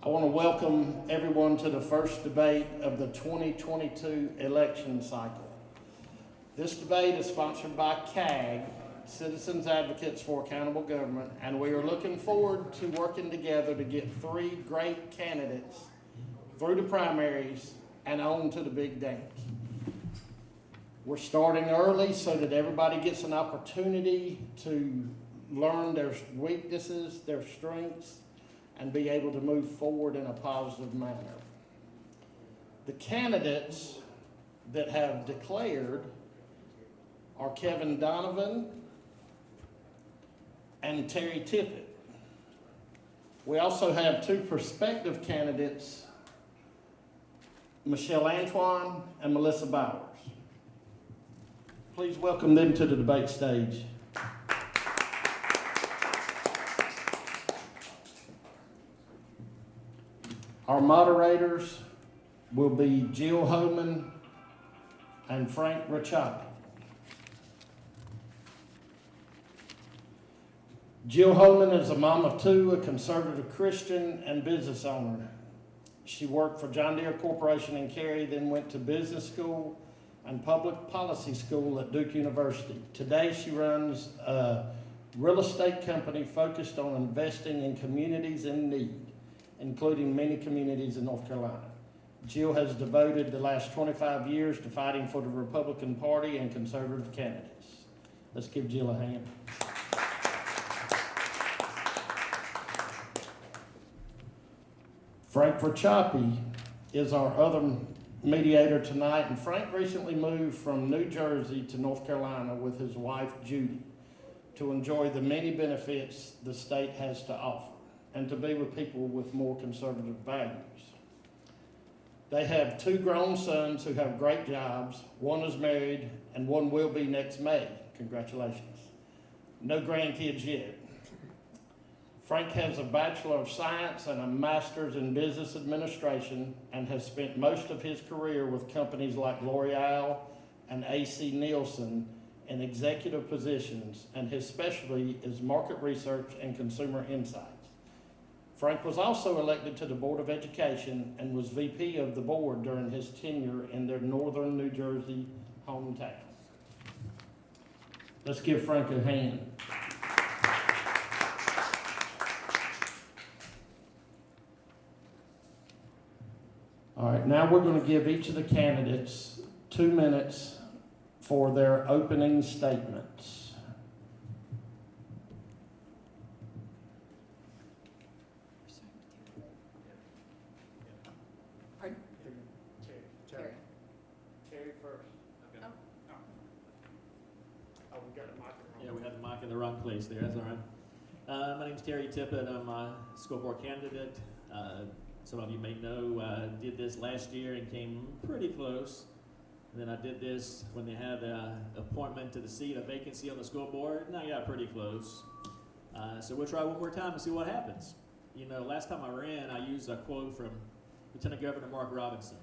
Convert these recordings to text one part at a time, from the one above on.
I want to welcome everyone to the first debate of the 2022 election cycle. This debate is sponsored by CAAG, Citizens Advocates for Accountable Government, and we are looking forward to working together to get three great candidates through the primaries and on to the big dance. We're starting early so that everybody gets an opportunity to learn their weaknesses, their strengths, and be able to move forward in a positive manner. The candidates that have declared are Kevin Donovan and Terry Tippett. We also have two prospective candidates, Michelle Antoine and Melissa Bowers. Please welcome them to the debate stage. Our moderators will be Jill Homan and Frank Rachapi. Jill Homan is a mom of two, a conservative Christian, and business owner. She worked for John Deere Corporation in Cary, then went to business school and public policy school at Duke University. Today she runs a real estate company focused on investing in communities in need, including many communities in North Carolina. Jill has devoted the last 25 years to fighting for the Republican Party and conservative candidates. Let's give Jill a hand. Frank Rachapi is our other mediator tonight, and Frank recently moved from New Jersey to North Carolina with his wife Judy to enjoy the many benefits the state has to offer and to be with people with more conservative values. They have two grown sons who have great jobs. One is married and one will be next May. Congratulations. No grandkids yet. Frank has a Bachelor of Science and a Master's in Business Administration and has spent most of his career with companies like L'Oreal and AC Nielsen in executive positions, and his specialty is market research and consumer insights. Frank was also elected to the Board of Education and was VP of the board during his tenure in their northern New Jersey hometown. Let's give Frank a hand. All right, now we're going to give each of the candidates 2 minutes for their opening statements. Pardon? Terry first. Okay. Oh, we got a mic. Yeah, we had the mic in the wrong place there. That's all right. My name's Terry Tippett. I'm a school board candidate. Some of you may know I did this last year and came pretty close. And then I did this when they had an appointment to the seat, a vacancy on the school board, and I got pretty close. So we'll try one more time and see what happens. You know, last time I ran, I used a quote from Lieutenant Governor Mark Robinson.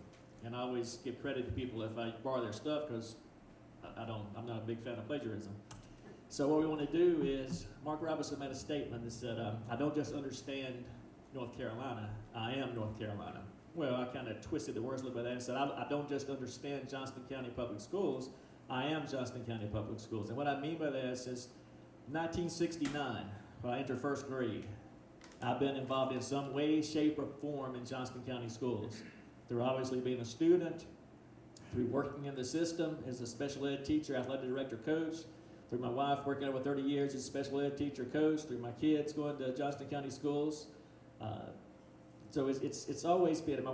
And I always give credit to people if I borrow their stuff because I'm not a big fan of plagiarism. So what we want to do is, Mark Robinson made a statement that said, I don't just understand North Carolina, I am North Carolina. Well, I kind of twisted the words a little bit and said, I don't just understand Johnston County Public Schools, I am Johnston County Public Schools. And what I mean by this is 1969, when I entered first grade, I've been involved in some way, shape, or form in Johnston County Schools. Through obviously being a student, through working in the system as a special ed teacher, athletic director, coach, through my wife working over 30 years as a special ed teacher, coach, through my kids going to Johnston County Schools. So it's always been,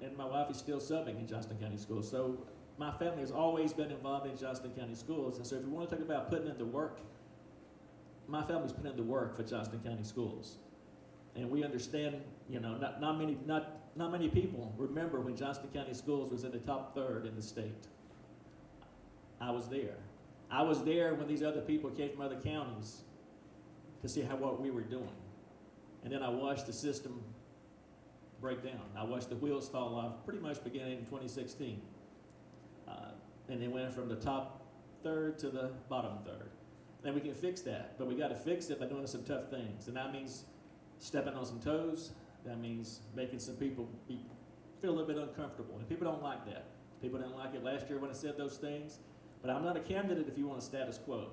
and my wife is still subbing in Johnston County Schools. So my family has always been involved in Johnston County Schools. And so if you want to talk about putting in the work, my family's put in the work for Johnston County Schools. And we understand, you know, not many people remember when Johnston County Schools was in the top third in the state. I was there. I was there when these other people came from other counties to see what we were doing. And then I watched the system break down. I watched the wheels fall off pretty much beginning in 2016. And they went from the top third to the bottom third. And we can fix that, but we got to fix it by doing some tough things. And that means stepping on some toes, That means making some people feel a little bit uncomfortable, and people don't like that. People didn't like it last year when I said those things, but I'm not a candidate if you want a status quo.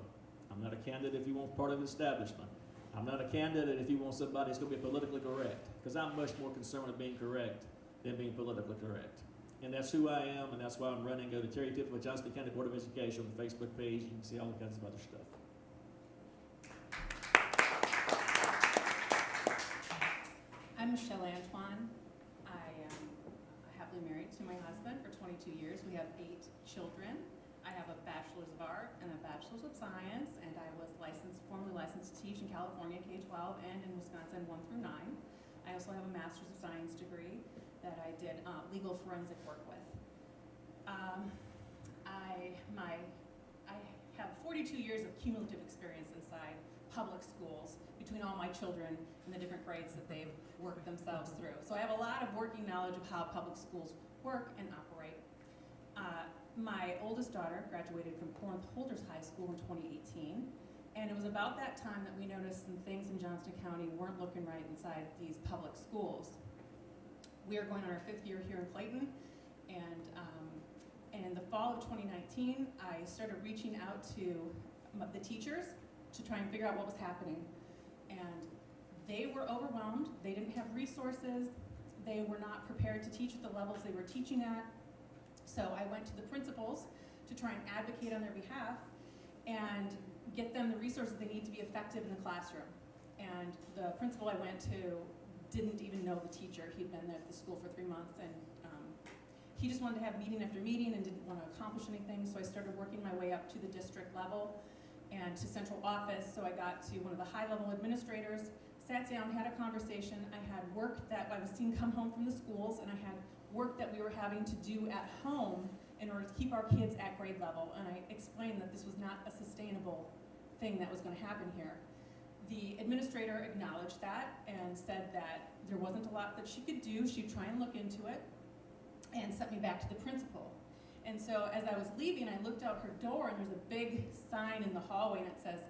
I'm not a candidate if you want part of the establishment. I'm not a candidate if you want somebody that's going to be politically correct, because I'm much more concerned with being correct than being politically correct. And that's who I am, and that's why I'm running. Go to Terry Tippett with Johnston County Board of Education on the Facebook page. You can see all kinds of other stuff. I'm Michelle Antoine. I am happily married to my husband for 22 years. We have 8 children. I have a Bachelor's of Art and a Bachelor's of Science, and I was formally licensed to teach in California K-12 and in Wisconsin 1 through 9. I also have a Master's of Science degree that I did legal forensic work with. I have 42 years of cumulative experience inside public schools between all my children and the different grades that they've worked themselves through. So I have a lot of working knowledge of how public schools work and operate. My oldest daughter graduated from Corinth Holders High School in 2018, and it was about that time that we noticed some things in Johnston County weren't looking right inside these public schools. We are going on our 5th year here in Clayton, and in the fall of 2019, I started reaching out to the teachers to try and figure out what was happening. And they were overwhelmed. They didn't have resources. They were not prepared to teach at the levels they were teaching at. So I went to the principals to try and advocate on their behalf and get them the resources they need to be effective in the classroom. And the principal I went to didn't even know the teacher. He'd been at the school for 3 months, and he just wanted to have meeting after meeting and didn't want to accomplish anything. So I started working my way up to the district level and to central office. So I got to one of the high-level administrators, sat down, had a conversation. I had work that I was seeing come home from the schools, and I had work that we were having to do at home in order to keep our kids at grade level. And I explained that this was not a sustainable thing that was going to happen here. The administrator acknowledged that and said that there wasn't a lot that she could do. She'd try and look into it and sent me back to the principal. And so as I was leaving, I looked out her door, and there's a big sign in the hallway, and it says,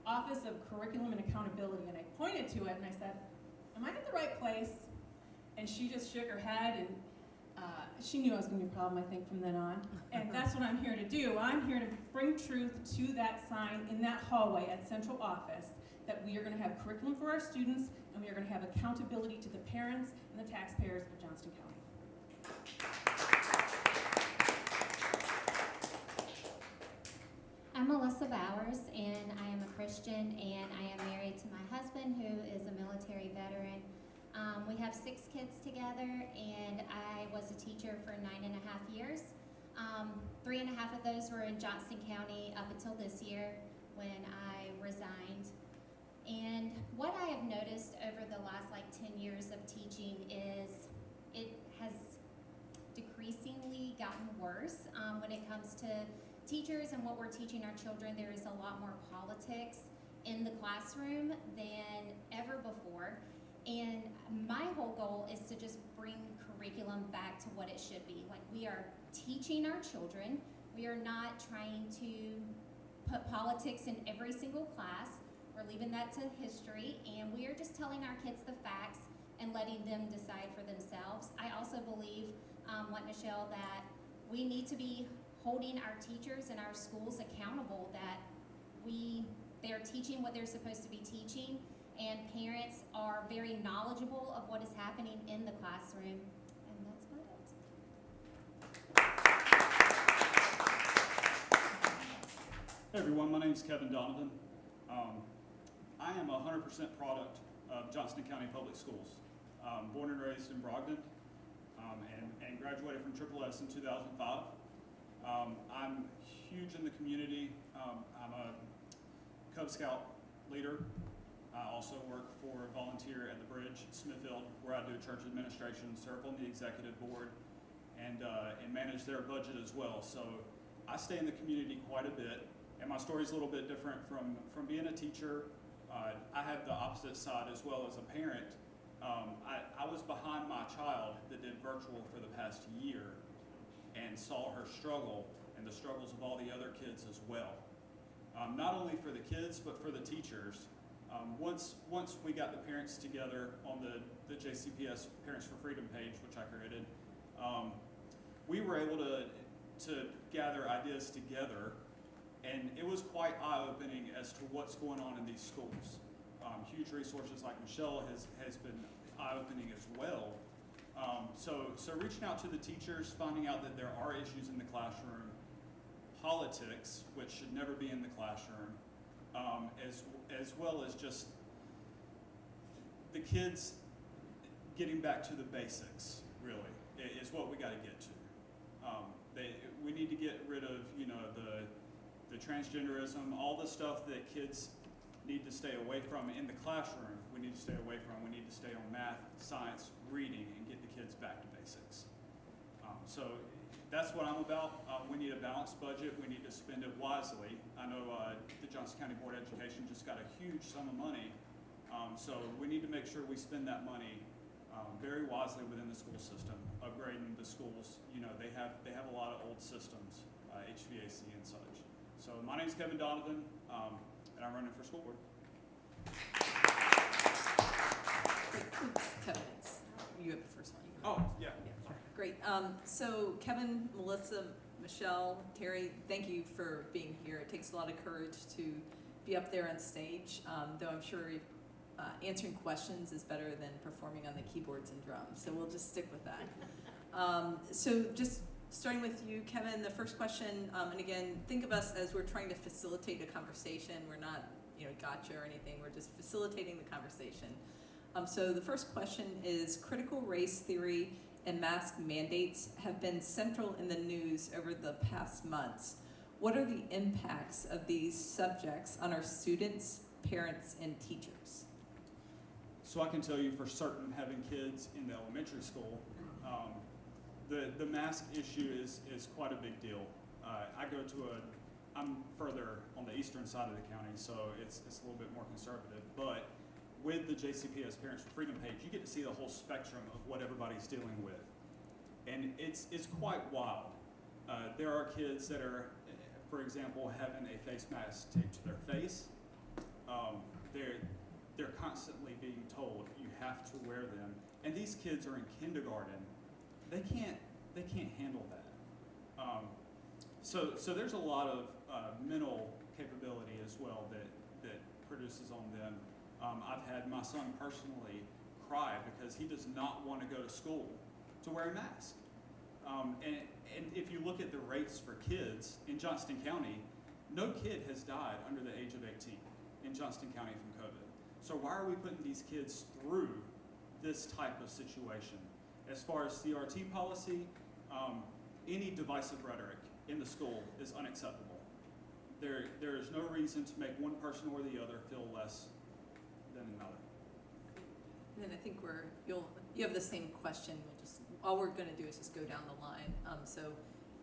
Office of Curriculum and Accountability. And I pointed to it, and I said, am I in the right place? And she just shook her head, and she knew I was going to be a problem, I think, from then on. And that's what I'm here to do. I'm here to bring truth to that sign in that hallway at central office, that we are going to have curriculum for our students, and we are going to have accountability to the parents and the taxpayers of Johnston County. I'm Melissa Bowers, and I am a Christian, and I am married to my husband, who is a military veteran. We have 6 kids together, and I was a teacher for 9.5 years. 3.5 of those were in Johnston County up until this year when I resigned. And what I have noticed over the last 10 years of teaching is it has decreasingly gotten worse when it comes to teachers and what we're teaching our children. There is a lot more politics in the classroom than ever before. And my whole goal is to just bring curriculum back to what it should be. We are teaching our children. We are not trying to put politics in every single class. We're leaving that to history, and we are just telling our kids the facts and letting them decide for themselves. I also believe, like Michelle, that we need to be holding our teachers and our schools accountable, that they're teaching what they're supposed to be teaching, and parents are very knowledgeable of what is happening in the classroom. And that's about it. Hey everyone, my name is Kevin Donovan. I am a 100% product of Johnston County Public Schools. Born and raised in Brogden, and graduated from SSS in 2005. I'm huge in the community. I'm a Cub Scout leader. I also work for volunteer at the Bridge in Smithfield, where I do church administration, serve on the executive board, and manage their budget as well. So I stay in the community quite a bit, and my story is a little bit different from being a teacher. I have the opposite side as well as a parent. I was behind my child that did virtual for the past year and saw her struggle and the struggles of all the other kids as well. Not only for the kids, but for the teachers. Once we got the parents together on the JCPS Parents for Freedom page, which I created, we were able to gather ideas together, and it was quite eye-opening as to what's going on in these schools. Huge resources like Michelle has been eye-opening as well. So reaching out to the teachers, finding out that there are issues in the classroom, politics, which should never be in the classroom, as well as just the kids getting back to the basics, really, is what we got to get to. We need to get rid of, the transgenderism, all the stuff that kids need to stay away from in the classroom. We need to stay away from. We need to stay on math, science, reading, and get the kids back to basics. So that's what I'm about. We need a balanced budget. We need to spend it wisely. I know the Johnston County Board of Education just got a huge sum of money. So we need to make sure we spend that money very wisely within the school system, upgrading the schools. They have a lot of old systems, HVAC and such. So my name's Kevin Donovan, and I'm running for school board. Kevin, you have the first one. Oh, yeah. Great. So Kevin, Melissa, Michelle, Terry, thank you for being here. It takes a lot of courage to be up there on stage, though I'm sure answering questions is better than performing on the keyboards and drums. So we'll just stick with that. So just starting with you, Kevin, the first question, and again, think of us as we're trying to facilitate a conversation. We're not, gotcha or anything. We're just facilitating the conversation. So the first question is, critical race theory and mask mandates have been central in the news over the past months. What are the impacts of these subjects on our students, parents, and teachers? So I can tell you for certain, having kids in the elementary school, the mask issue is quite a big deal. I'm further on the eastern side of the county, so it's a little bit more conservative, but with the JCPS Parents for Freedom page, you get to see the whole spectrum of what everybody's dealing with. And it's quite wild. There are kids that are, for example, having a face mask taped to their face. They're constantly being told you have to wear them. And these kids are in kindergarten. They can't handle that. So there's a lot of mental capability as well that produces on them. I've had my son personally cry because he does not want to go to school to wear a mask. And if you look at the rates for kids in Johnston County, no kid has died under the age of 18 in Johnston County from COVID. So why are we putting these kids through this type of situation? As far as CRT policy, any divisive rhetoric in the school is unacceptable. There is no reason to make one person or the other feel less than another. And then I think you have the same question. All we're going to do is just go down the line. So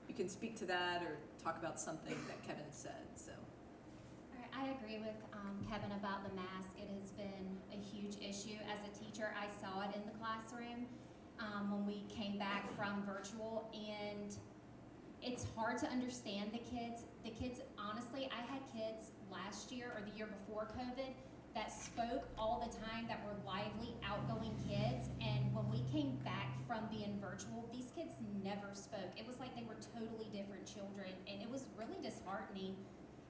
you can speak to that or talk about something that Kevin said. So. All right, I agree with Kevin about the mask. It has been a huge issue. As a teacher, I saw it in the classroom when we came back from virtual, and it's hard to understand the kids. The kids, honestly, I had kids last year or the year before COVID that spoke all the time, that were lively, outgoing kids, and when we came back from being virtual, these kids never spoke. It was like they were totally different children, and it was really disheartening.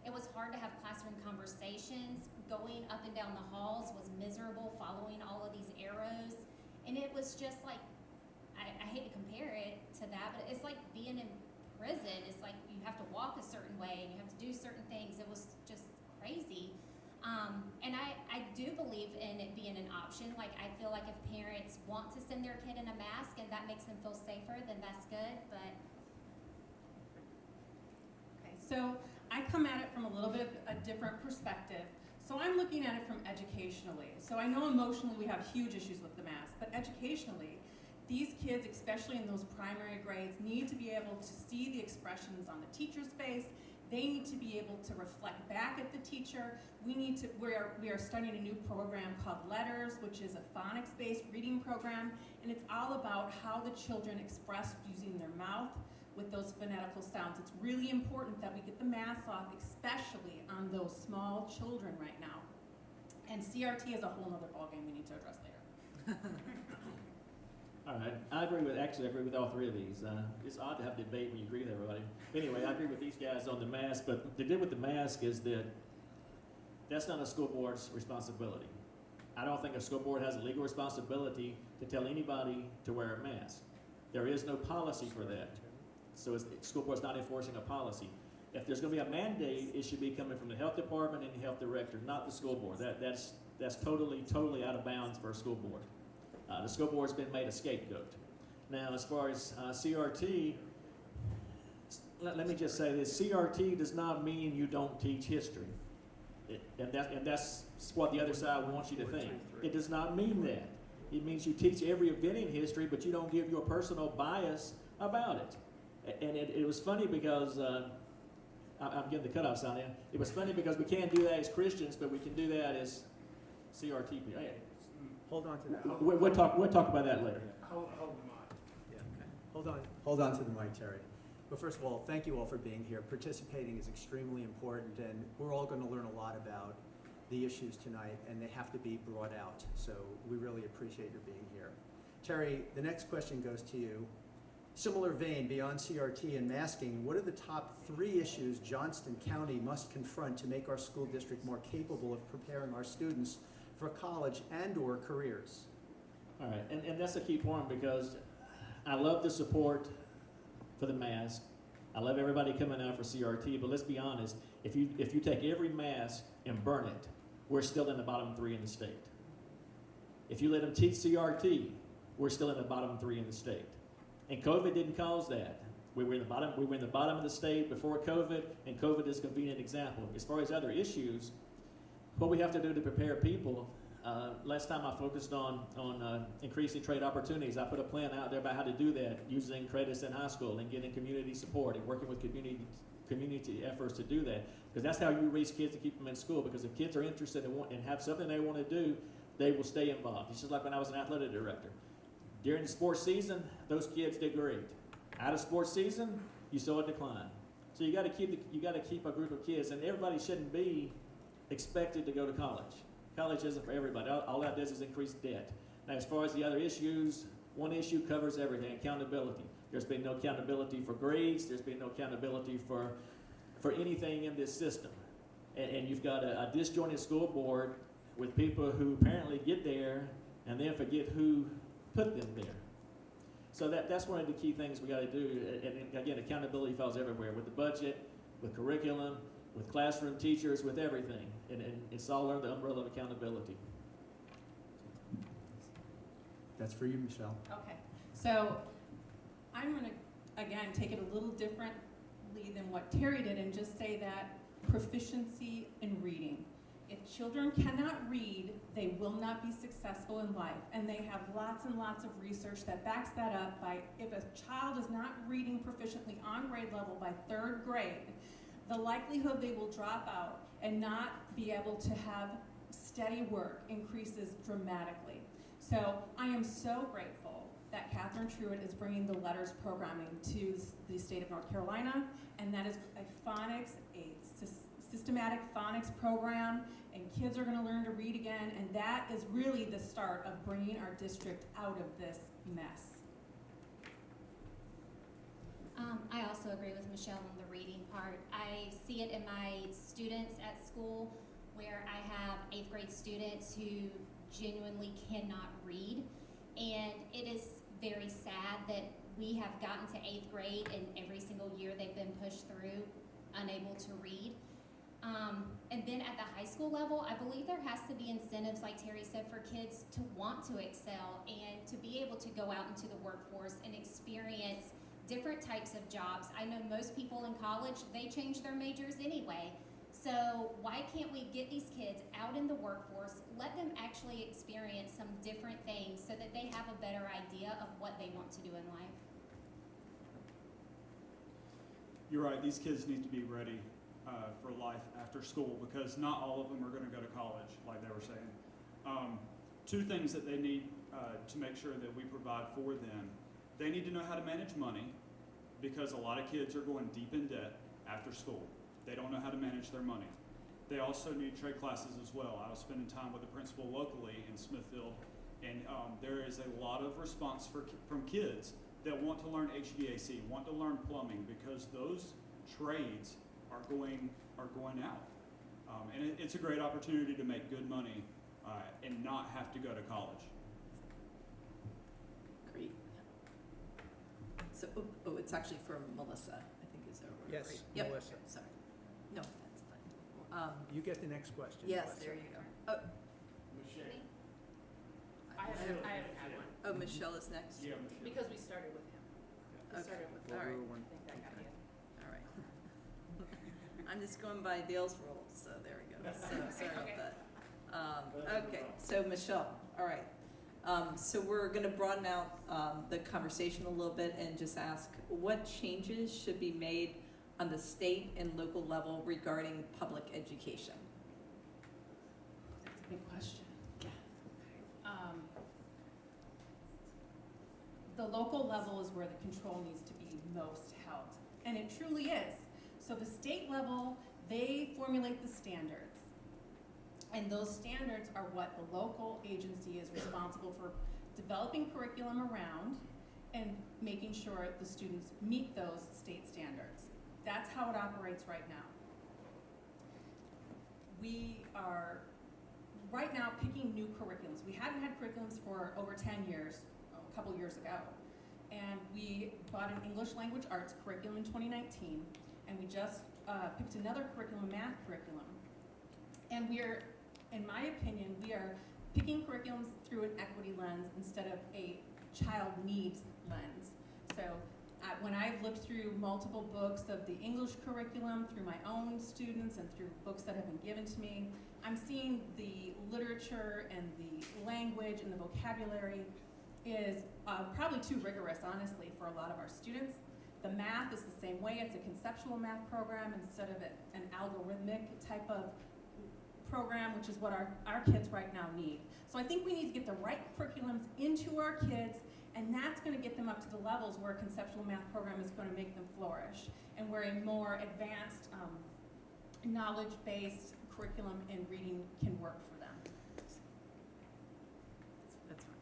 It was hard to have classroom conversations. Going up and down the halls was miserable, following all of these arrows, and it was just like, I hate to compare it to that, but it's like being in prison. It's like you have to walk a certain way and you have to do certain things. It was just crazy. And I do believe in it being an option. Like, I feel like if parents want to send their kid in a mask and that makes them feel safer, then that's good, but. Okay, so I come at it from a little bit of a different perspective. So I'm looking at it from educationally. So I know emotionally we have huge issues with the mask, but educationally, these kids, especially in those primary grades, need to be able to see the expressions on the teacher's face. They need to be able to reflect back at the teacher. We are starting a new program called Letters, which is a phonics-based reading program, and it's all about how the children express using their mouth with those phonetical sounds. It's really important that we get the mask off, especially on those small children right now. And CRT is a whole nother ballgame we need to address later. All right, I agree with all three of these. It's odd to have a debate when you agree with everybody. Anyway, I agree with these guys on the mask, but the deal with the mask is that that's not a school board's responsibility. I don't think a school board has a legal responsibility to tell anybody to wear a mask. There is no policy for that. So the school board's not enforcing a policy. If there's going to be a mandate, it should be coming from the health department and the health director, not the school board. That's totally out of bounds for a school board. The school board's been made a scapegoat. Now, as far as CRT, let me just say this: CRT does not mean you don't teach history, and that's what the other side wants you to think. It does not mean that. It means you teach every event in history, but you don't give your personal bias about it. And it was funny because I'm getting the cutoff sign in. It was funny because we can't do that as Christians, but we can do that as CRT people. Hey, Hold on to that. we'll talk about that later. Hold the mic. Yeah, okay. Hold on to the mic, Terry. But first of all, thank you all for being here. Participating is extremely important, and we're all going to learn a lot about the issues tonight, and they have to be brought out. So we really appreciate your being here. Terry, the next question goes to you. Similar vein, beyond CRT and masking, what are the top 3 issues Johnston County must confront to make our school district more capable of preparing our students for college and/or careers? All right, and that's a key point because I love the support for the mask. I love everybody coming out for CRT, but let's be honest, if you take every mask and burn it, we're still in the bottom 3 in the state. If you let them teach CRT, we're still in the bottom 3 in the state. And COVID didn't cause that. We were in the bottom of the state before COVID, and COVID is a convenient example. As far as other issues, what we have to do to prepare people, last time I focused on increasing trade opportunities. I put a plan out there about how to do that using credits in high school and getting community support and working with community efforts to do that. Because that's how you reach kids to keep them in school. Because if kids are interested and have something they want to do, they will stay involved. It's just like when I was an athletic director. During the sports season, those kids did great. Out of sports season, you saw a decline. So you got to keep a group of kids, and everybody shouldn't be expected to go to college. College isn't for everybody. All that does is increase debt. Now, as far as the other issues, one issue covers everything: accountability. There's been no accountability for grades. There's been no accountability for anything in this system. And you've got a disjointed school board with people who apparently get there and then forget who put them there. So that's one of the key things we got to do. And again, accountability falls everywhere, with the budget, with curriculum, with classroom teachers, with everything. And it's all under the umbrella of accountability. That's for you, Michelle. Okay, so I'm going to, again, take it a little differently than what Terry did and just say that proficiency in reading. If children cannot read, they will not be successful in life. And they have lots and lots of research that backs that up by if a child is not reading proficiently on grade level by 3rd grade, the likelihood they will drop out and not be able to have steady work increases dramatically. So I am so grateful that Catherine Truitt is bringing the letters programming to the state of North Carolina, and that is a phonics, a systematic phonics program, and kids are going to learn to read again, and that is really the start of bringing our district out of this mess. I also agree with Michelle on the reading part. I see it in my students at school where I have 8th grade students who genuinely cannot read, and it is very sad that we have gotten to 8th grade and every single year they've been pushed through unable to read. And then at the high school level, I believe there has to be incentives, like Terry said, for kids to want to excel and to be able to go out into the workforce and experience different types of jobs. I know most people in college, they change their majors anyway. So why can't we get these kids out in the workforce, let them actually experience some different things so that they have a better idea of what they want to do in life? You're right, these kids need to be ready for life after school, because not all of them are going to go to college, like they were saying. 2 things that they need to make sure that we provide for them. They need to know how to manage money, because a lot of kids are going deep in debt after school. They don't know how to manage their money. They also need trade classes as well. I was spending time with the principal locally in Smithfield, and there is a lot of response from kids that want to learn HVAC, want to learn plumbing, because those trades are going out. And it's a great opportunity to make good money and not have to go to college. Great. So, it's actually from Melissa, I think is over. Yes, right? Yep. Melissa. Sorry. No, that's fine. You get the next question. Yes, Melissa. there you go. I haven't had one, Oh, Michelle is next? Yeah. because we started with him. We Okay. started with All right. I think that got you. All right. I'm just going by Dale's rules, so there we go. So sorry Okay. about that. Okay, so Michelle, all right. So we're gonna broaden out the conversation a little bit and just ask, what changes should be made on the state and local level regarding public education? That's a big question. Yeah. The local level is where the control needs to be most held, and it truly is. So the state level, they formulate the standards, and those standards are what the local agency is responsible for developing curriculum around and making sure the students meet those state standards. That's how it operates right now. We are right now picking new curriculums. We hadn't had curriculums for over 10 years, a couple years ago. And we bought an English language arts curriculum in 2019, and we just picked another curriculum, a math curriculum. And we're, in my opinion, we are picking curriculums through an equity lens instead of a child needs lens. So when I've looked through multiple books of the English curriculum, through my own students and through books that have been given to me, I'm seeing the literature and the language and the vocabulary is probably too rigorous, honestly, for a lot of our students. The math is the same way. It's a conceptual math program instead of an algorithmic type of program, which is what our kids right now need. So I think we need to get the right curriculums into our kids, and that's going to get them up to the levels where a conceptual math program is going to make them flourish, and where a more advanced knowledge-based curriculum in reading can work for them. That's fine.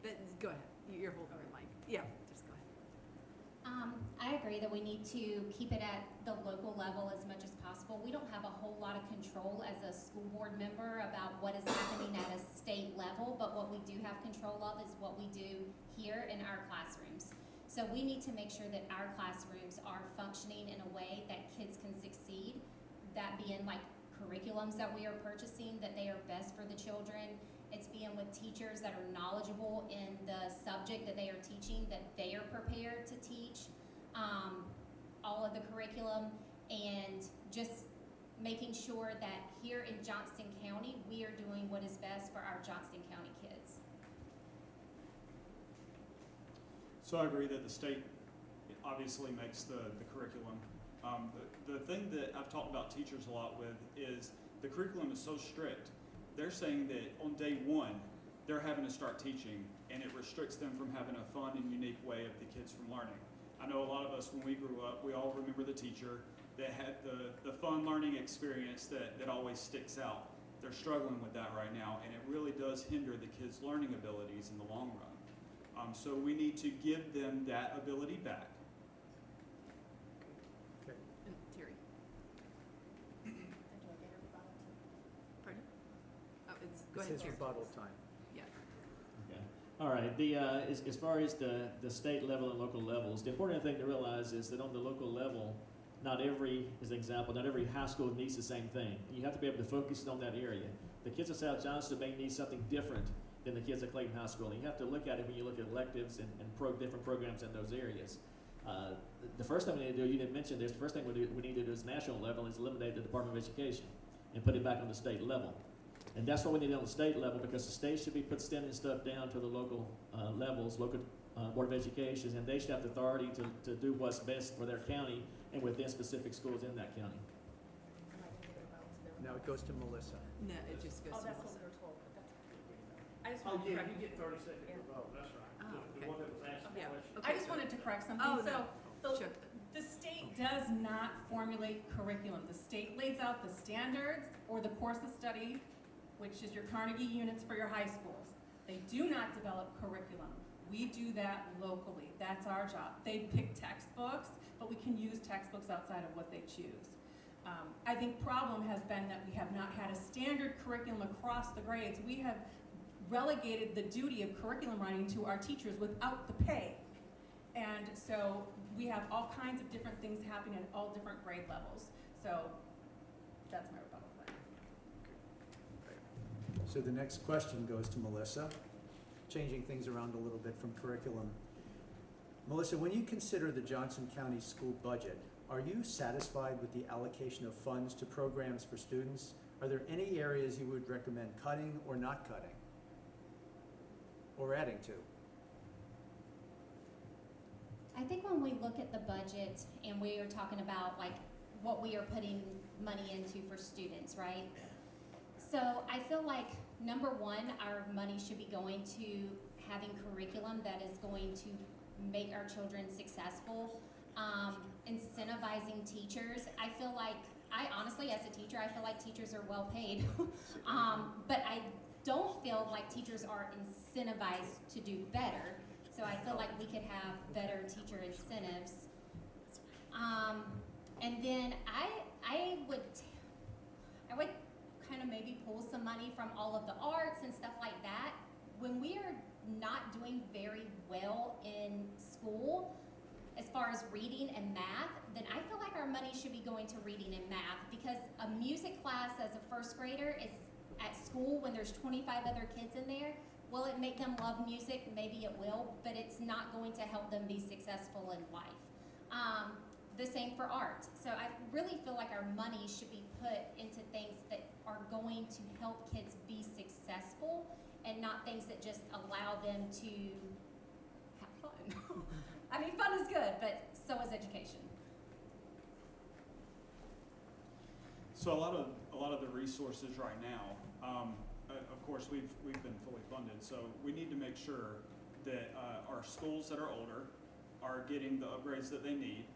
But go ahead, you're holding the mic. Yeah, just go ahead. I agree that we need to keep it at the local level as much as possible. We don't have a whole lot of control as a school board member about what is happening at a state level, but what we do have control of is what we do here in our classrooms. So we need to make sure that our classrooms are functioning in a way that kids can succeed, that being like curriculums that we are purchasing, that they are best for the children. It's being with teachers that are knowledgeable in the subject that they are teaching, that they are prepared to teach all of the curriculum, and just making sure that here in Johnston County, we are doing what is best for our Johnston County kids. So I agree that the state obviously makes the curriculum. The thing that I've talked about teachers a lot with is the curriculum is so strict. They're saying that on day one, they're having to start teaching, and it restricts them from having a fun and unique way of the kids from learning. I know a lot of us, when we grew up, we all remember the teacher that had the fun learning experience that always sticks out. They're struggling with that right now, and it really does hinder the kids' learning abilities in the long run. So we need to give them that ability back. Okay. And Terry, pardon? Oh, go ahead, This is Terry. rebuttal time. Yeah. Okay. All right. As far as the state level and local levels, the important thing to realize is that on the local level, not every high school needs the same thing. You have to be able to focus on that area. The kids at South Johnston may need something different than the kids at Clayton High School. And you have to look at it when you look at electives and different programs in those areas. The first thing we need to do, you didn't mention this, the first thing we need to do is national level is eliminate the Department of Education and put it back on the state level. And that's what we need on the state level, because the state should be sending stuff down to the local levels, local Board of Education, and they should have the authority to do what's best for their county and within specific schools in that county. Now it goes to Melissa. No, it just goes Oh, to that's what Melissa. we were told, but that's okay. I just Oh, wanted to yeah, correct. you get 30 seconds to vote, that's right. Oh, The okay. one that was asking the Yeah. question. Okay. I just wanted to correct something. Oh, So no. the Sure. the state does not formulate curriculum. The state lays out the standards or the course of study, which is your Carnegie units for your high schools. They do not develop curriculum. We do that locally. That's our job. They pick textbooks, but we can use textbooks outside of what they choose. I think problem has been that we have not had a standard curriculum across the grades. We have relegated the duty of curriculum writing to our teachers without the pay. And so we have all kinds of different things happening at all different grade levels. So that's my rebuttal to that. So the next question goes to Melissa, changing things around a little bit from curriculum. Melissa, when you consider the Johnston County school budget, are you satisfied with the allocation of funds to programs for students? Are there any areas you would recommend cutting or not cutting? Or adding to? I think when we look at the budget and we are talking about like what we are putting money into for students, right? So I feel like number one, our money should be going to having curriculum that is going to make our children successful. Incentivizing teachers. I feel like, I honestly, as a teacher, I feel like teachers are well paid. But I don't feel like teachers are incentivized to do better. So I feel like we could have better teacher incentives. And then I would kind of maybe pull some money from all of the arts and stuff like that. When we are not doing very well in school, as far as reading and math, then I feel like our money should be going to reading and math, because a music class as a first grader is at school when there's 25 other kids in there. Will it make them love music? Maybe it will, but it's not going to help them be successful in life. The same for art. So I really feel like our money should be put into things that are going to help kids be successful and not things that just allow them to have fun. I mean, fun is good, but so is education. So a lot of the resources right now, of course, we've been fully funded, so we need to make sure that our schools that are older are getting the upgrades that they need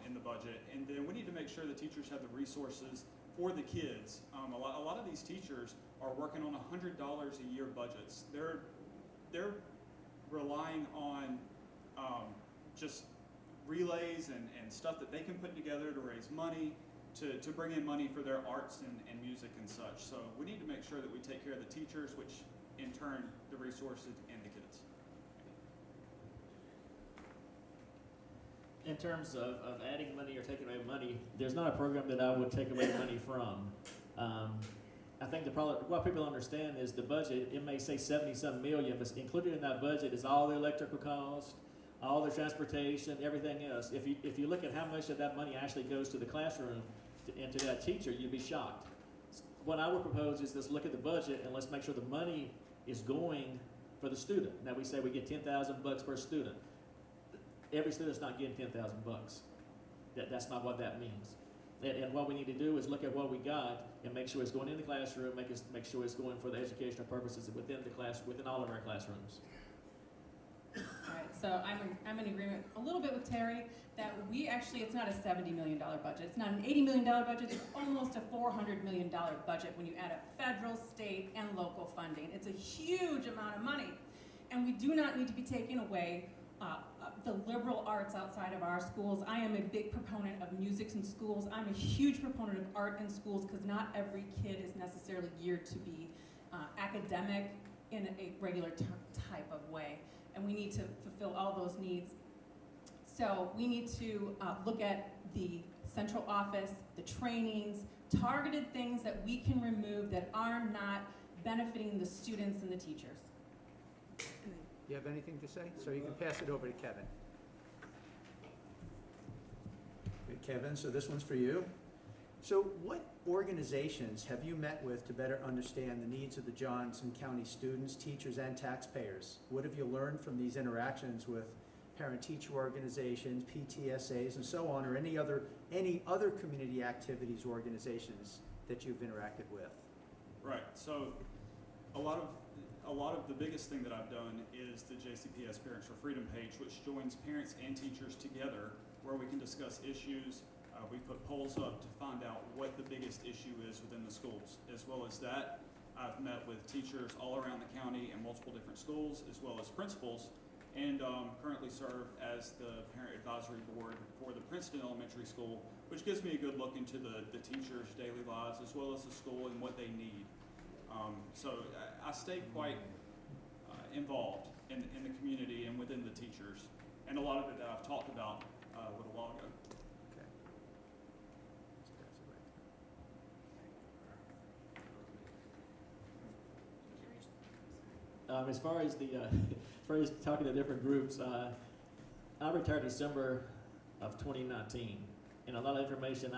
in the budget, and then we need to make sure the teachers have the resources for the kids. A lot of these teachers are working on $100 a year budgets. They're relying on just relays and stuff that they can put together to raise money, to bring in money for their arts and music and such. So we need to make sure that we take care of the teachers, which in turn the resources and the kids. In terms of adding money or taking away money, there's not a program that I would take away money from. I think what people understand is the budget, it may say 70-some million, but included in that budget is all the electrical cost, all the transportation, everything else. If you look at how much of that money actually goes to the classroom and to that teacher, you'd be shocked. What I would propose is let's look at the budget and let's make sure the money is going for the student. Now we say we get $10,000 per student. Every student's not getting $10,000. That's not what that means. And what we need to do is look at what we got and make sure it's going in the classroom, make sure it's going for the educational purposes within all of our classrooms. All right, so I'm in agreement a little bit with Terry that it's not a $70 million budget. It's not an $80 million budget. It's almost a $400 million budget when you add up federal, state, and local funding. It's a huge amount of money. And we do not need to be taking away the liberal arts outside of our schools. I am a big proponent of music in schools. I'm a huge proponent of art in schools because not every kid is necessarily geared to be academic in a regular type of way. And we need to fulfill all those needs. So we need to look at the central office, the trainings, targeted things that we can remove that are not benefiting the students and the teachers. You have anything to say? So you can pass it over to Kevin. Good, Kevin, so this one's for you. So what organizations have you met with to better understand the needs of the Johnston County students, teachers, and taxpayers? What have you learned from these interactions with parent-teacher organizations, PTSAs, and so on, or any other community activities organizations that you've interacted with? Right. So a lot a lot of the biggest thing that I've done is the JCPS Parents for Freedom page, which joins parents and teachers together where we can discuss issues. We put polls up to find out what the biggest issue is within the schools. As well as that, I've met with teachers all around the county and multiple different schools, as well as principals, and currently serve as the parent advisory board for the Princeton Elementary School, which gives me a good look into the teachers' daily lives as well as the school and what they need. So I stay quite involved in the community and within the teachers, and a lot of it I've talked about a little while ago. Okay. As far as talking to different groups, I retired December of 2019, and a lot of information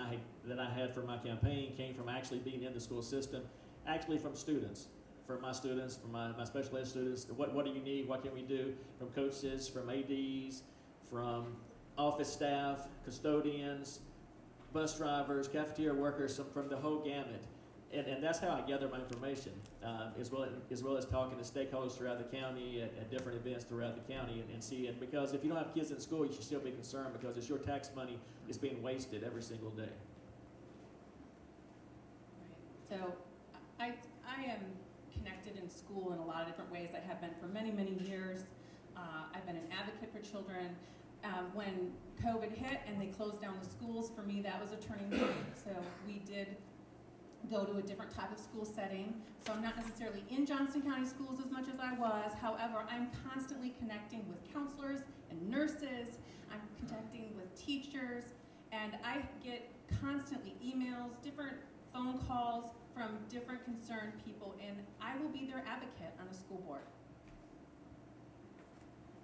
that I had from my campaign came from actually being in the school system, actually from students, from my special ed students. What do you need? What can we do? From coaches, from ADs, from office staff, custodians, bus drivers, cafeteria workers, from the whole gamut. And that's how I gather my information, as well as talking to stakeholders throughout the county at different events throughout the county and see it. Because if you don't have kids in school, you should still be concerned because it's your tax money is being wasted every single day. Right. So I am connected in school in a lot of different ways. I have been for many, many years. I've been an advocate for children. When COVID hit and they closed down the schools, for me that was a turning point. So we did go to a different type of school setting. So I'm not necessarily in Johnston County schools as much as I was. However, I'm constantly connecting with counselors and nurses. I'm connecting with teachers, and I get constantly emails, different phone calls from different concerned people, and I will be their advocate on a school board.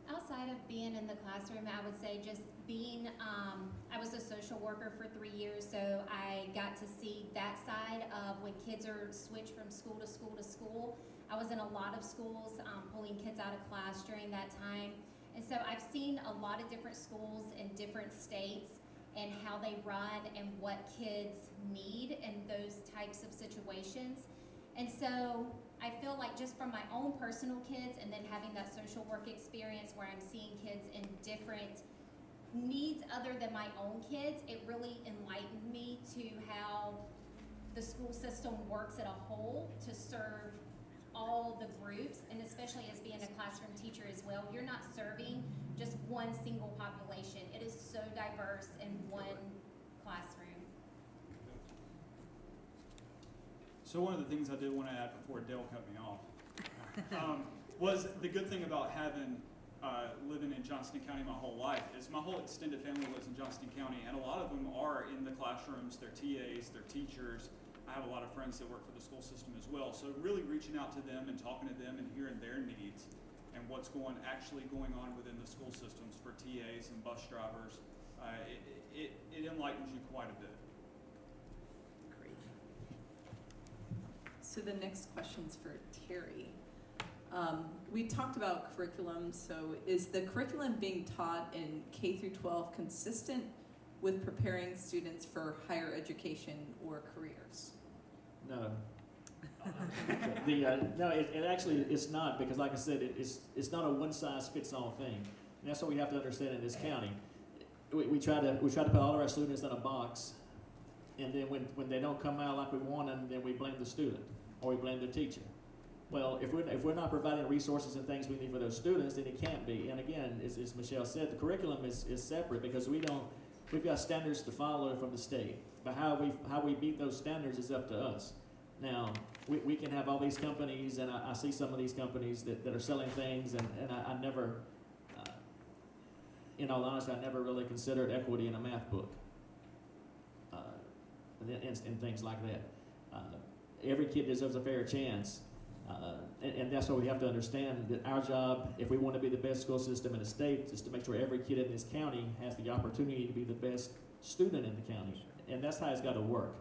Outside of being in the classroom, I would say just being, I was a social worker for 3 years, so I got to see that side of when kids are switched from school to school to school. I was in a lot of schools pulling kids out of class during that time. And so I've seen a lot of different schools in different states and how they run and what kids need in those types of situations. And so I feel like just from my own personal kids and then having that social work experience where I'm seeing kids in different needs other than my own kids, it really enlightened me to how the school system works at a whole to serve all the groups, and especially as being a classroom teacher as well, you're not serving just one single population. It is so diverse in one classroom. So one of the things I did want to add before Dale cut me off was the good thing about having living in Johnston County my whole life is my whole extended family lives in Johnston County, and a lot of them are in the classrooms. They're TAs, they're teachers. I have a lot of friends that work for the school system as well. So really reaching out to them and talking to them and hearing their needs and what's actually going on within the school systems for TAs and bus drivers, it enlightens you quite a bit. Great. So the next question's for Terry. We talked about curriculum, so is the curriculum being taught in K through 12 consistent with preparing students for higher education or careers? No. No, it actually it's not, because like I said, it's not a one-size-fits-all thing. And that's what we have to understand in this county. We try to put all of our students in a box, and then when they don't come out like we want them, then we blame the student or we blame the teacher. Well, if we're not providing resources and things we need for those students, then it can't be. And again, as Michelle said, the curriculum is separate because we've got standards to follow from the state. But how we meet those standards is up to us. Now, we can have all these companies, and I see some of these companies that are selling things, and I never, in all honesty, I never really considered equity in a math book and things like that. Every kid deserves a fair chance. And that's what we have to understand, that our job, if we want to be the best school system in the state, is to make sure every kid in this county has the opportunity to be the best student in the county. And that's how it's got to work.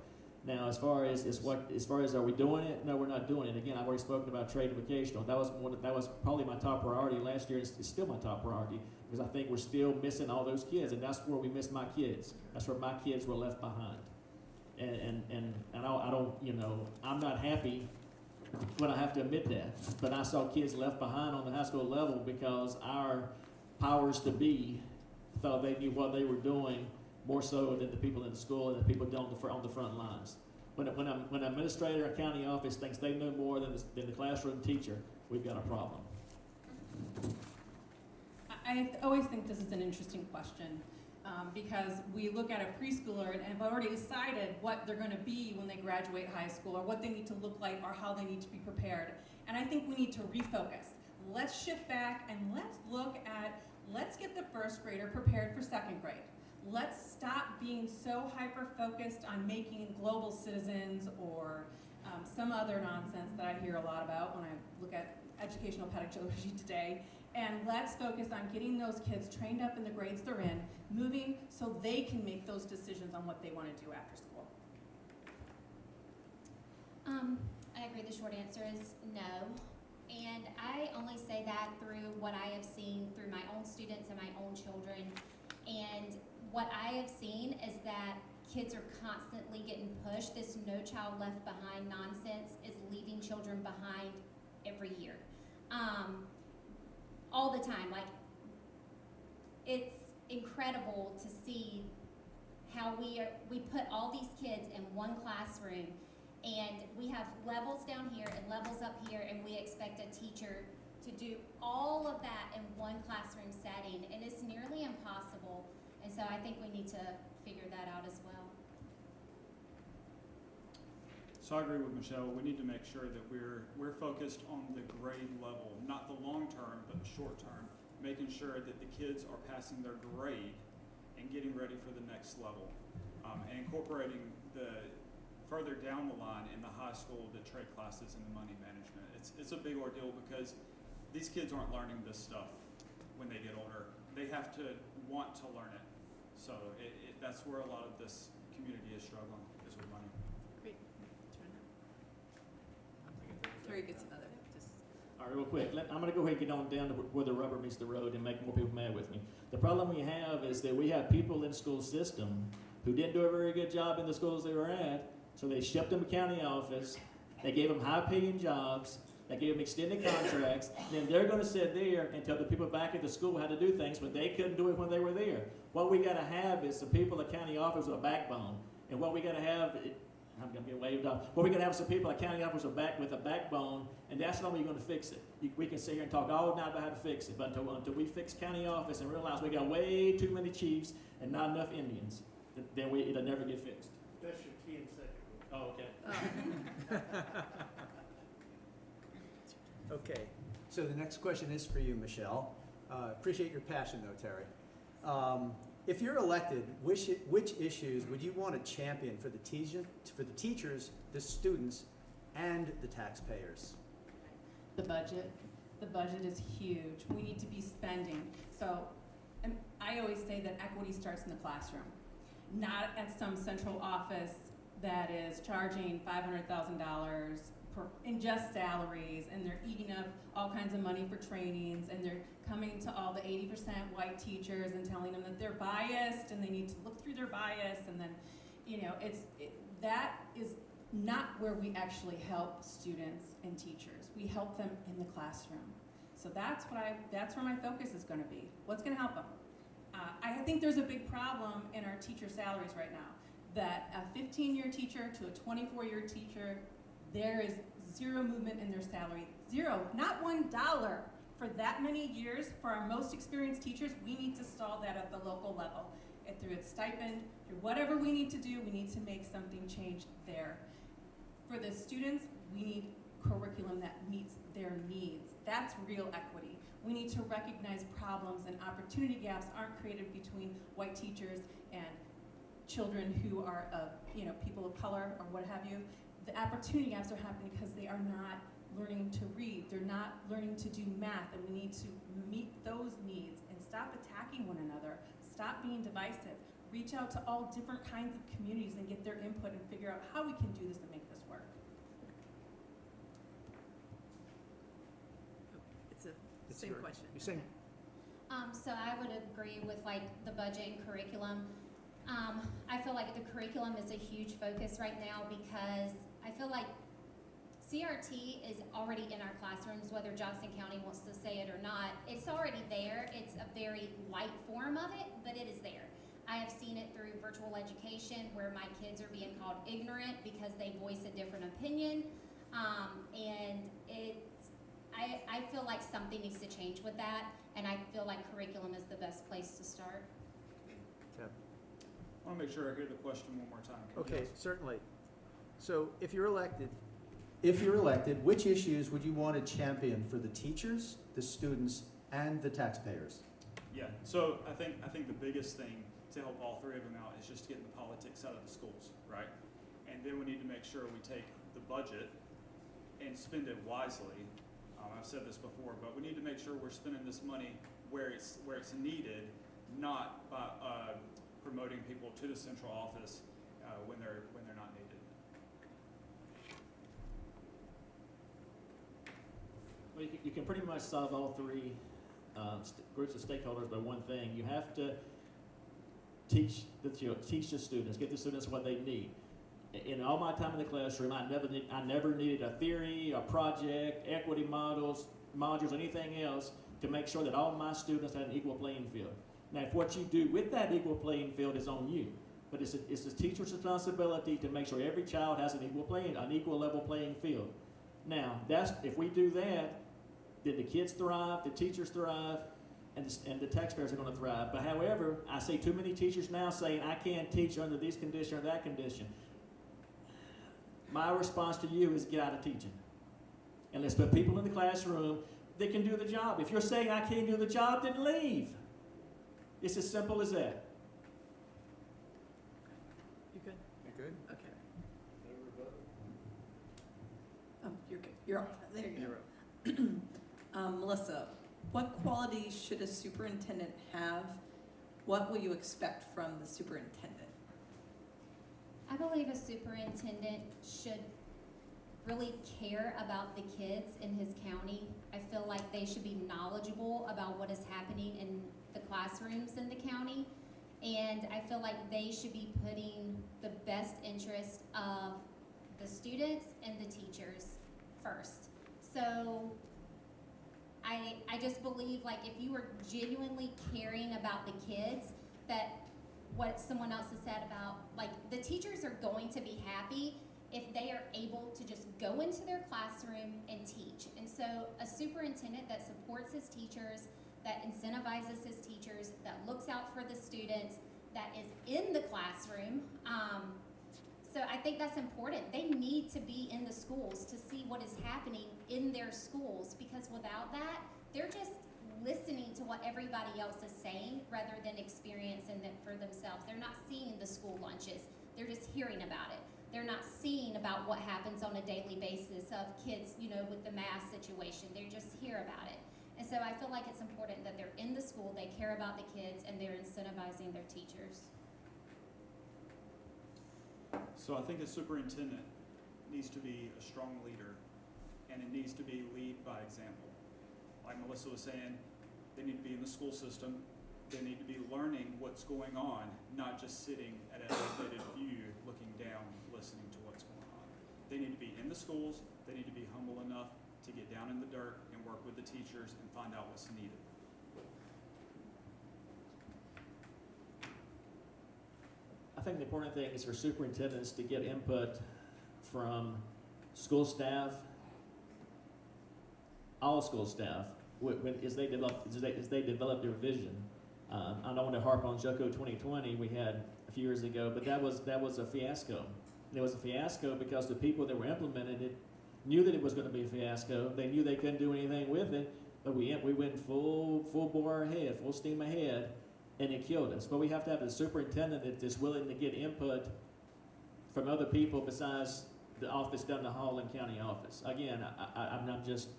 Now, as far as are we doing it? No, we're not doing it. Again, I've already spoken about trade and vocational. That was probably my top priority last year. It's still my top priority because I think we're still missing all those kids, and that's where we missed my kids. That's where my kids were left behind. And I don't, I'm not happy when I have to admit that. But I saw kids left behind on the high school level because our powers to be thought they knew what they were doing more so than the people in the school and the people on the front lines. When an administrator or county office thinks they know more than the classroom teacher, we've got a problem. I always think this is an interesting question because we look at a preschooler and have already decided what they're going to be when they graduate high school or what they need to look like or how they need to be prepared. And I think we need to refocus. Let's shift back and let's get the first grader prepared for second grade. Let's stop being so hyper-focused on making global citizens or some other nonsense that I hear a lot about when I look at educational pedagogy today. And let's focus on getting those kids trained up in the grades they're in, moving so they can make those decisions on what they want to do after school. I agree. The short answer is no. And I only say that through what I have seen through my own students and my own children. And what I have seen is that kids are constantly getting pushed. This No Child Left Behind nonsense is leaving children behind every year. All the time. Like, it's incredible to see how we put all these kids in one classroom and we have levels down here and levels up here, and we expect a teacher to do all of that in one classroom setting, and it's nearly impossible. And so I think we need to figure that out as well. So I agree with Michelle. We need to make sure that we're focused on the grade level, not the long term, but the short term, making sure that the kids are passing their grade and getting ready for the next level, and incorporating the further down the line in the high school, the trade classes and the money management. It's a big ordeal because these kids aren't learning this stuff when they get older. They have to want to learn it. So that's where a lot of this community is struggling, is with money. Great. Terry gets another. All right, real quick, I'm going to go ahead and get on down to where the rubber meets the road and make more people mad with me. The problem we have is that we have people in the school system who didn't do a very good job in the schools they were at, so they shipped them to county office, they gave them high-paying jobs, they gave them extended contracts, then they're going to sit there and tell the people back at the school how to do things, but they couldn't do it when they were there. What we got to have is some people at county office with a backbone, and what we got to have, I'm going to get waved off. What we got to have is some people at county office with a backbone, and that's not how you're going to fix it. We can sit here and talk all night about how to fix it, but until we fix county office and realize we got way too many chiefs and not enough Indians, then it'll never get fixed. That's your key and second. Oh, okay. Okay, so the next question is for you, Michelle. Appreciate your passion though, Terry. If you're elected, which issues would you want to champion for the teachers, the students, and the taxpayers? The budget. The budget is huge. We need to be spending. So I always say that equity starts in the classroom, not at some central office that is charging $500,000 in just salaries, and they're eating up all kinds of money for trainings, and they're coming to all the 80% white teachers and telling them that they're biased and they need to look through their bias, and then, that is not where we actually help students and teachers. We help them in the classroom. So that's where my focus is going to be. What's going to help them? I think there's a big problem in our teacher salaries right now, that a 15-year teacher to a 24-year teacher, there is zero movement in their salary. Zero, not $1 for that many years. For our most experienced teachers, we need to solve that at the local level. Through its stipend, through whatever we need to do, we need to make something change there. For the students, we need curriculum that meets their needs. That's real equity. We need to recognize problems and opportunity gaps aren't created between white teachers and children who are people of color or what have you. The opportunity gaps are happening because they are not learning to read. They're not learning to do math, and we need to meet those needs and stop attacking one another. Stop being divisive. Reach out to all different kinds of communities and get their input and figure out how we can do this and make this work. It's a It's same your- question. You're saying, So I would agree with the budget and curriculum. I feel like the curriculum is a huge focus right now because I feel like CRT is already in our classrooms, whether Johnston County wants to say it or not. It's already there. It's a very light form of it, but it is there. I have seen it through virtual education where my kids are being called ignorant because they voice a different opinion. And I feel like something needs to change with that, and I feel like curriculum is the best place to start. Tim? I want to make sure I hear the question one more time. Can you Okay, ask? certainly. So if you're elected, which issues would you want to champion for the teachers, the students, and the taxpayers? Yeah, so I think the biggest thing to help all three of them out is just getting the politics out of the schools, right? And then we need to make sure we take the budget and spend it wisely. I've said this before, but we need to make sure we're spending this money where it's needed, not by promoting people to the central office when they're not needed. Well, you can pretty much solve all three groups of stakeholders by one thing. You have to teach the students, get the students what they need. In all my time in the classroom, I never needed a theory, a project, equity modules, anything else to make sure that all my students had an equal playing field. Now, if what you do with that equal playing field is on you, but it's the teacher's responsibility to make sure every child has an equal level playing field. Now, if we do that, then the kids thrive, the teachers thrive, and the taxpayers are going to thrive. But however, I see too many teachers now saying, I can't teach under this condition or that condition. My response to you is get out of teaching. And let's put people in the classroom that can do the job. If you're saying I can't do the job, then leave. It's as simple as that. You good? You're good? Okay. Oh, you're good. You're on. There you go. Melissa, what qualities should a superintendent have? What will you expect from the superintendent? I believe a superintendent should really care about the kids in his county. I feel like they should be knowledgeable about what is happening in the classrooms in the county. And I feel like they should be putting the best interest of the students and the teachers first. So I just believe, like, if you are genuinely caring about the kids, that what someone else has said about, like, the teachers are going to be happy if they are able to just go into their classroom and teach. And so a superintendent that supports his teachers, that incentivizes his teachers, that looks out for the students, that is in the classroom. So I think that's important. They need to be in the schools to see what is happening in their schools, because without that, they're just listening to what everybody else is saying rather than experiencing it for themselves. They're not seeing the school lunches. They're just hearing about it. They're not seeing about what happens on a daily basis of kids, with the mask situation. They just hear about it. And so I feel like it's important that they're in the school, they care about the kids, and they're incentivizing their teachers. So I think a superintendent needs to be a strong leader, and it needs to be lead by example. Like Melissa was saying, they need to be in the school system. They need to be learning what's going on, not just sitting at an elevated view, looking down, listening to what's going on. They need to be in the schools. They need to be humble enough to get down in the dirt and work with the teachers and find out what's needed. I think the important thing is for superintendents to get input from school staff, all school staff, as they develop their vision. I don't want to harp on JOCO 2020 we had a few years ago, but that was a fiasco. And it was a fiasco because the people that were implementing it knew that it was going to be a fiasco. They knew they couldn't do anything with it, but we went full bore ahead, full steam ahead, and it killed us. But we have to have a superintendent that is willing to get input from other people besides the office down the hall in county office. Again, I'm not just.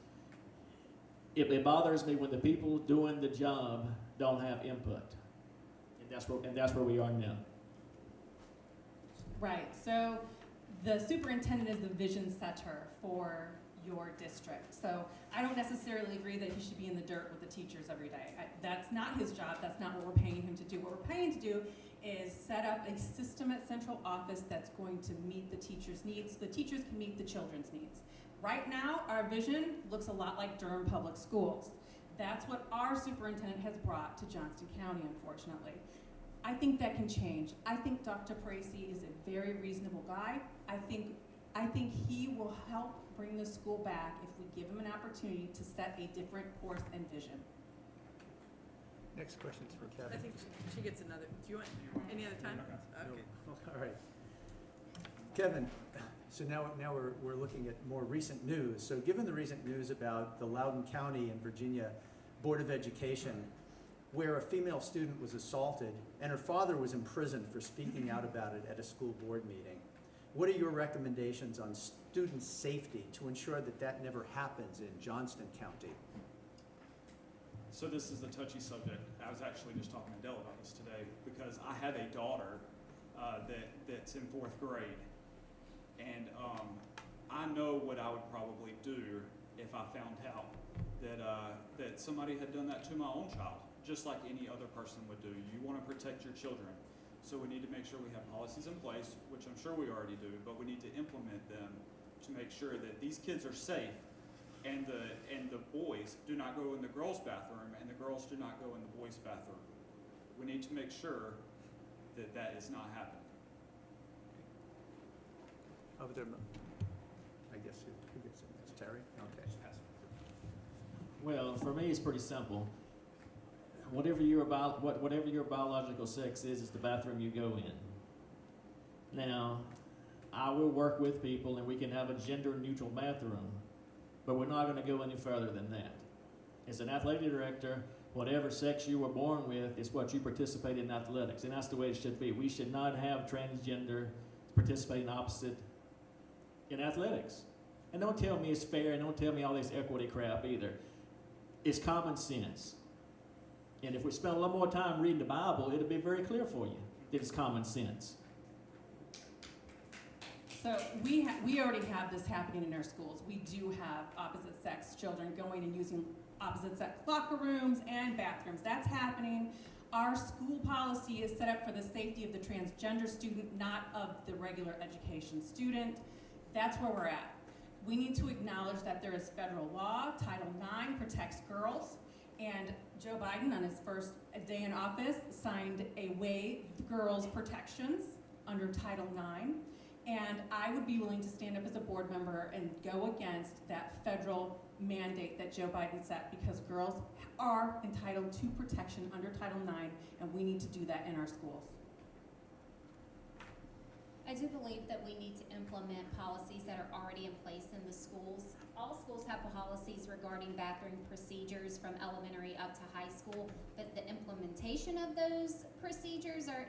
It bothers me when the people doing the job don't have input, and that's where we are now. Right, so the superintendent is the vision setter for your district. So I don't necessarily agree that he should be in the dirt with the teachers every day. That's not his job, that's not what we're paying him to do. What we're paying to do is set up a system at central office that's going to meet the teachers' needs. The teachers can meet the children's needs. Right now, our vision looks a lot like Durham Public Schools. That's what our superintendent has brought to Johnston County, unfortunately. I think that can change. I think Dr. Parisi is a very reasonable guy. I think he will help bring the school back if we give him an opportunity to set a different course and vision. Next question's for I Kevin. think she gets another, do you want any other time? Okay. All right. Kevin, so now we're looking at more recent news. So given the recent news about the Loudoun County and Virginia Board of Education, where a female student was assaulted and her father was imprisoned for speaking out about it at a school board meeting, what are your recommendations on student safety to ensure that that never happens in Johnston County? So this is a touchy subject. I was actually just talking to Dell about this today because I have a daughter that's in 4th grade, and I know what I would probably do if I found out that somebody had done that to my own child, just like any other person would do. You want to protect your children, so we need to make sure we have policies in place, which I'm sure we already do, but we need to implement them to make sure that these kids are safe. And the boys do not go in the girls' bathroom, and the girls do not go in the boys' bathroom. We need to make sure that that is not happening. Over there, I guess who gets it? It's Terry? Okay. Well, for me, it's pretty simple. Whatever your biological sex is the bathroom you go in. Now, I will work with people, and we can have a gender-neutral bathroom, but we're not going to go any further than that. As an athletic director, whatever sex you were born with is what you participate in athletics, and that's the way it should be. We should not have transgender participating opposite in athletics. And don't tell me it's fair, and don't tell me all this equity crap either. It's common sense. And if we spend a little more time reading the Bible, it'll be very clear for you that it's common sense. So we already have this happening in our schools. We do have opposite sex children going and using opposite sex locker rooms and bathrooms. That's happening. Our school policy is set up for the safety of the transgender student, not of the regular education student. That's where we're at. We need to acknowledge that there is federal law. Title IX protects girls. And Joe Biden, on his first day in office, signed a waive girls' protections under Title IX. And I would be willing to stand up as a board member and go against that federal mandate that Joe Biden set, because girls are entitled to protection under Title IX, and we need to do that in our schools. I do believe that we need to implement policies that are already in place in the schools. All schools have policies regarding bathroom procedures from elementary up to high school, but the implementation of those procedures are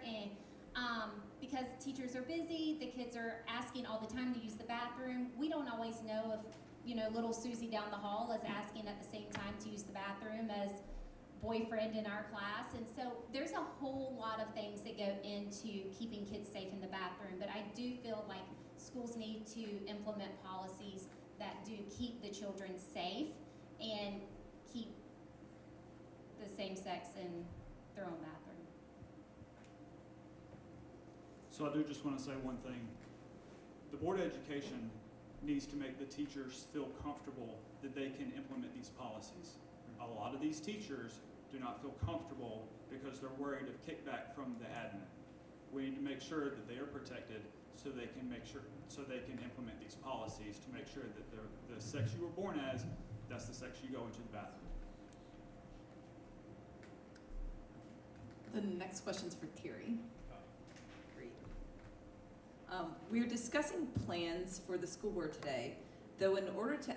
because teachers are busy, the kids are asking all the time to use the bathroom. We don't always know if, little Susie down the hall is asking at the same time to use the bathroom as boyfriend in our class. And so there's a whole lot of things that go into keeping kids safe in the bathroom. But I do feel like schools need to implement policies that do keep the children safe and keep the same sex in their own bathroom. So I do just want to say one thing. The Board of Education needs to make the teachers feel comfortable that they can implement these policies. A lot of these teachers do not feel comfortable because they're worried of kickback from the admin. We need to make sure that they are protected so they can implement these policies to make sure that the sex you were born as, that's the sex you go into the bathroom. The next question's for Terry. Great. We are discussing plans for the school board today, though in order to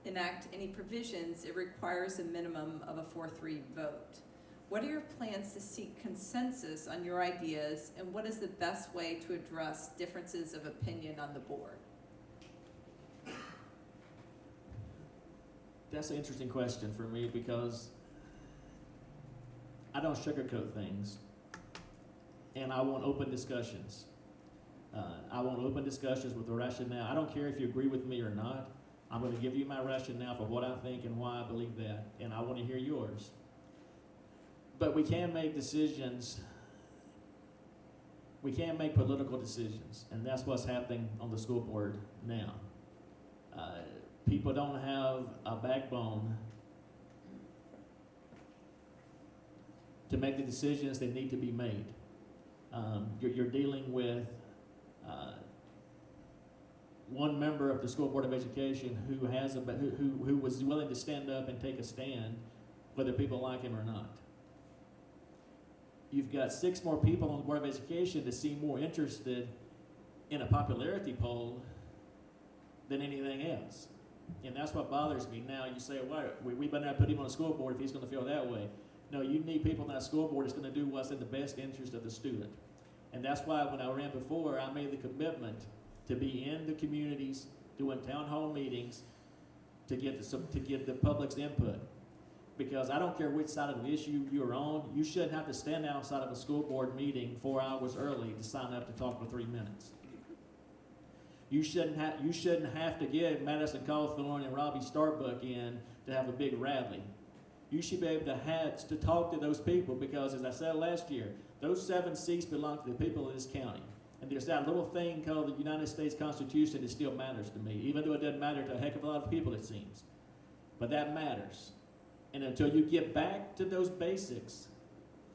enact any provisions, it requires a minimum of a 4-3 vote. What are your plans to seek consensus on your ideas, and what is the best way to address differences of opinion on the board? That's an interesting question for me because I don't sugarcoat things, and I want open discussions. I want open discussions with the rationale. I don't care if you agree with me or not. I'm going to give you my rationale for what I think and why I believe that, and I want to hear yours. But we can make decisions. We can't make political decisions, and that's what's happening on the school board now. People don't have a backbone to make the decisions that need to be made. You're dealing with one member of the School Board of Education who has who was willing to stand up and take a stand, whether people like him or not. You've got 6 more people on the Board of Education that seem more interested in a popularity poll than anything else. And that's what bothers me. Now you say, well, we better not put him on a school board if he's going to feel that way. No, you need people on that school board that's going to do what's in the best interest of the student. And that's why when I ran before, I made the commitment to be in the communities, doing town hall meetings, to get the public's input. Because I don't care which side of the issue you're on, you shouldn't have to stand outside of a school board meeting 4 hours early to sign up to talk for 3 minutes. You shouldn't have to get Madison Cawthorn and Robbie Starbuck in to have a big rally. You should be able to talk to those people because, as I said last year, those 7 seats belong to the people of this county. And there's that little thing called the United States Constitution that still matters to me, even though it doesn't matter to a heck of a lot of people, it seems. But that matters. And until you get back to those basics,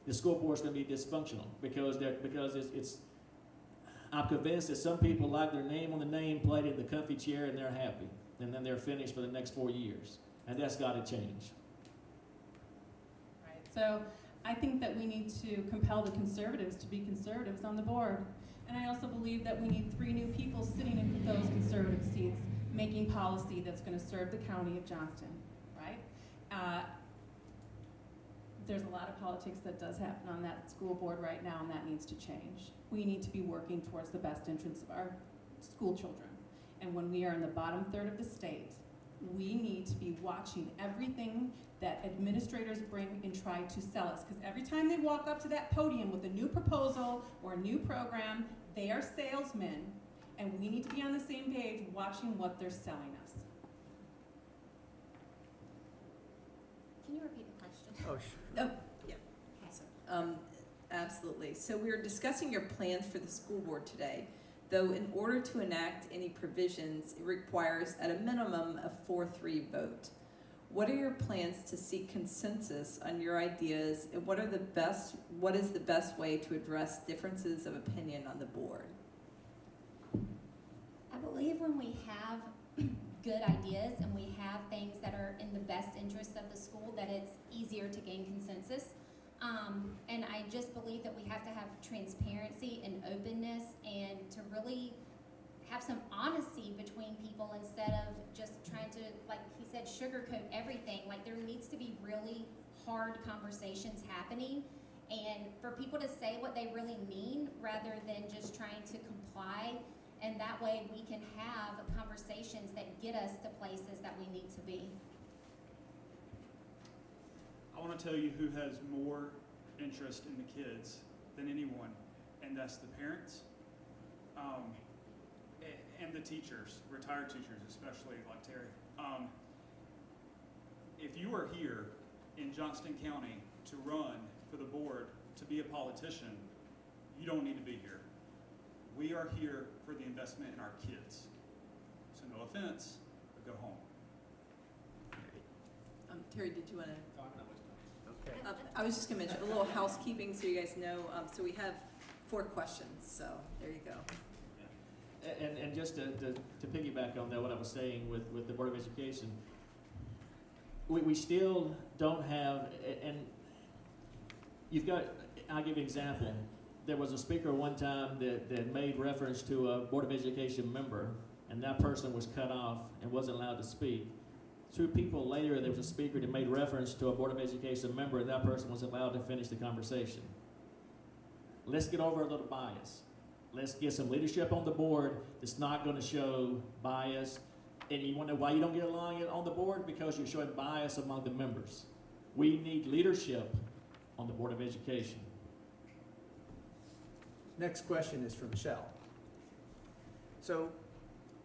the school board's going to be dysfunctional because it's I'm convinced that some people like their name on the nameplate in the comfy chair and they're happy. And then they're finished for the next 4 years. And that's got to change. Right, so I think that we need to compel the conservatives to be conservatives on the board. And I also believe that we need 3 new people sitting in those conservative seats making policy that's going to serve the county of Johnston, right? There's a lot of politics that does happen on that school board right now, and that needs to change. We need to be working towards the best interests of our school children. And when we are in the bottom third of the state, we need to be watching everything that administrators bring and try to sell us. Because every time they walk up to that podium with a new proposal or a new program, they are salesmen, and we need to be on the same page watching what they're selling us. Can you repeat the question? Oh, sure. Oh, yeah. Absolutely. So we're discussing your plans for the school board today, though in order to enact any provisions, it requires at a minimum a 4-3 vote. What are your plans to seek consensus on your ideas, and what is the best way to address differences of opinion on the board? I believe when we have good ideas and we have things that are in the best interest of the school, that it's easier to gain consensus. And I just believe that we have to have transparency and openness and to really have some honesty between people instead of just trying to, like he said, sugarcoat everything. Like there needs to be really hard conversations happening and for people to say what they really mean rather than just trying to comply. And that way we can have conversations that get us to places that we need to be. I want to tell you who has more interest in the kids than anyone, and that's the parents and the teachers, retired teachers especially, like Terry. If you are here in Johnston County to run for the board, to be a politician, you don't need to be here. We are here for the investment in our kids. So no offense, but go home. Terry, did you want to? Okay. I was just going to mention a little housekeeping so you guys know. So we have 4 questions, so there you go. And just to piggyback on that, what I was saying with the Board of Education, we still don't have, and you've got, I'll give you an example. There was a speaker one time that made reference to a Board of Education member, and that person was cut off and wasn't allowed to speak. 2 people later, there was a speaker that made reference to a Board of Education member, and that person was allowed to finish the conversation. Let's get over a little bias. Let's get some leadership on the board that's not going to show bias. And you wonder why you don't get along on the board? Because you're showing bias among the members. We need leadership on the Board of Education. Next question is from Michelle. So,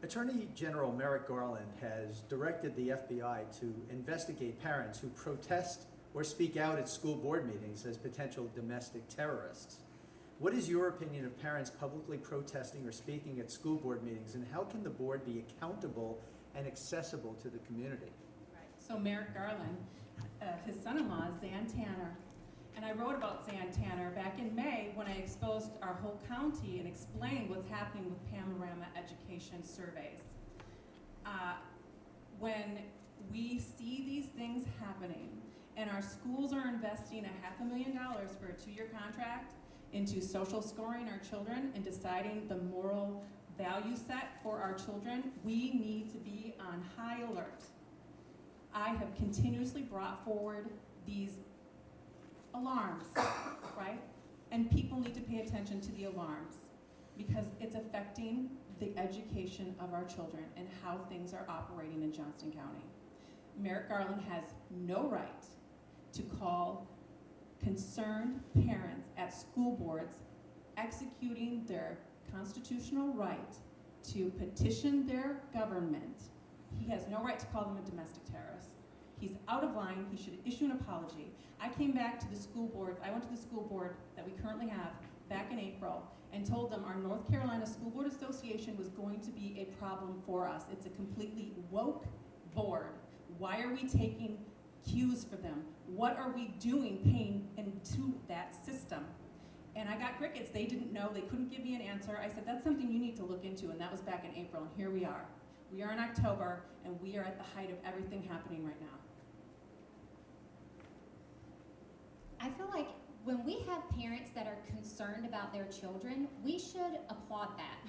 Attorney General Merrick Garland has directed the FBI to investigate parents who protest or speak out at school board meetings as potential domestic terrorists. What is your opinion of parents publicly protesting or speaking at school board meetings, and how can the board be accountable and accessible to the community. Right. So Merrick Garland, his son-in-law is Zan Tanner. And I wrote about Zan Tanner back in May when I exposed our whole county and explained what's happening with Panorama Education surveys. When we see these things happening and our schools are investing $500,000 for a 2-year contract into social scoring our children and deciding the moral value set for our children, we need to be on high alert. I have continuously brought forward these alarms, right? And people need to pay attention to the alarms because it's affecting the education of our children and how things are operating in Johnston County. Merrick Garland has no right to call concerned parents at school boards executing their constitutional right to petition their government. He has no right to call them a domestic terrorist. He's out of line. He should issue an apology. I came back to the school board. I went to the school board that we currently have back in April and told them our North Carolina School Board Association was going to be a problem for us. It's a completely woke board. Why are we taking cues for them? What are we doing paying into that system? And I got crickets. They didn't know. They couldn't give me an answer. I said, that's something you need to look into, and that was back in April, and here we are. We are in October, and we are at the height of everything happening right now. I feel like when we have parents that are concerned about their children, we should applaud that.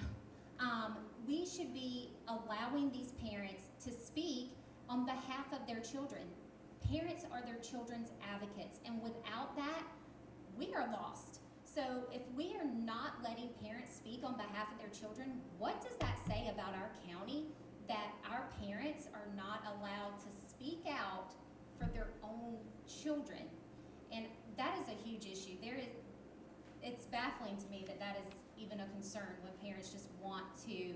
We should be allowing these parents to speak on behalf of their children. Parents are their children's advocates, and without that, we are lost. So if we are not letting parents speak on behalf of their children, what does that say about our county that our parents are not allowed to speak out for their own children? And that is a huge issue. It's baffling to me that that is even a concern when parents just want to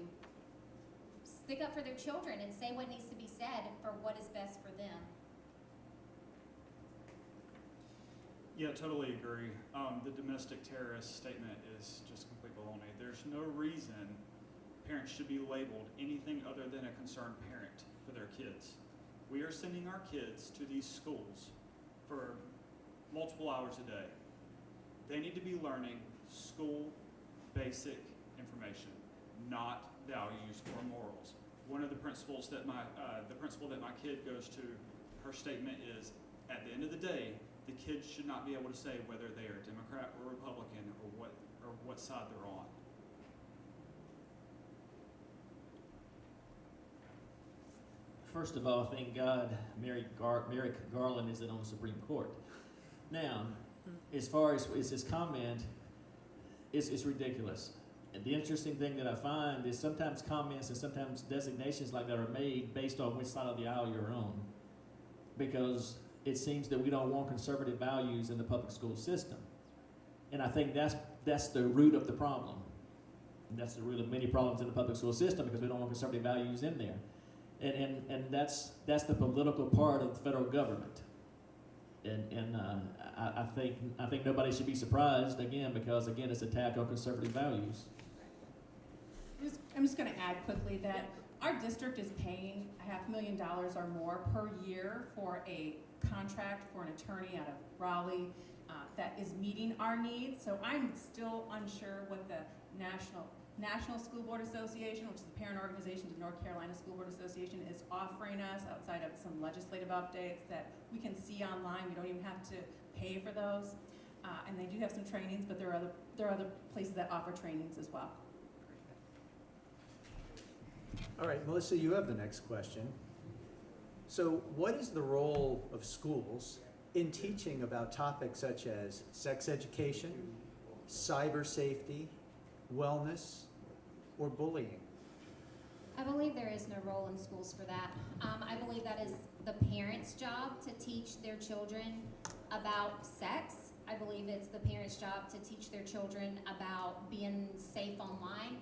stick up for their children and say what needs to be said for what is best for them. Yeah, totally agree. The domestic terrorist statement is just complete baloney. There's no reason parents should be labeled anything other than a concerned parent for their kids. We are sending our kids to these schools for multiple hours a day. They need to be learning school basic information, not values or morals. One of the principles that the principal that my kid goes to, her statement is, at the end of the day, the kids should not be able to say whether they are Democrat or Republican or what side they're on. First of all, thank God Merrick Garland isn't on the Supreme Court. Now, as far as his comment, it's ridiculous. And the interesting thing that I find is sometimes comments and sometimes designations like that are made based on which side of the aisle you're on. Because it seems that we don't want conservative values in the public school system. And I think that's the root of the problem. And that's the root of many problems in the public school system because we don't want conservative values in there. And that's the political part of the federal government. And I think nobody should be surprised again because again it's an attack on conservative values. I'm just going to add quickly that our district is paying $500,000 or more per year for a contract for an attorney out of Raleigh that is meeting our needs. So I'm still unsure what the National School Board Association, which is the parent organization to the North Carolina School Board Association, is offering us outside of some legislative updates that we can see online. We don't even have to pay for those. And they do have some trainings, but there are other places that offer trainings as well. All right, Melissa, you have the next question. So what is the role of schools in teaching about topics such as sex education, cyber safety, wellness, or bullying? I believe there is no role in schools for that. I believe that is the parents' job to teach their children about sex. I believe it's the parents' job to teach their children about being safe online.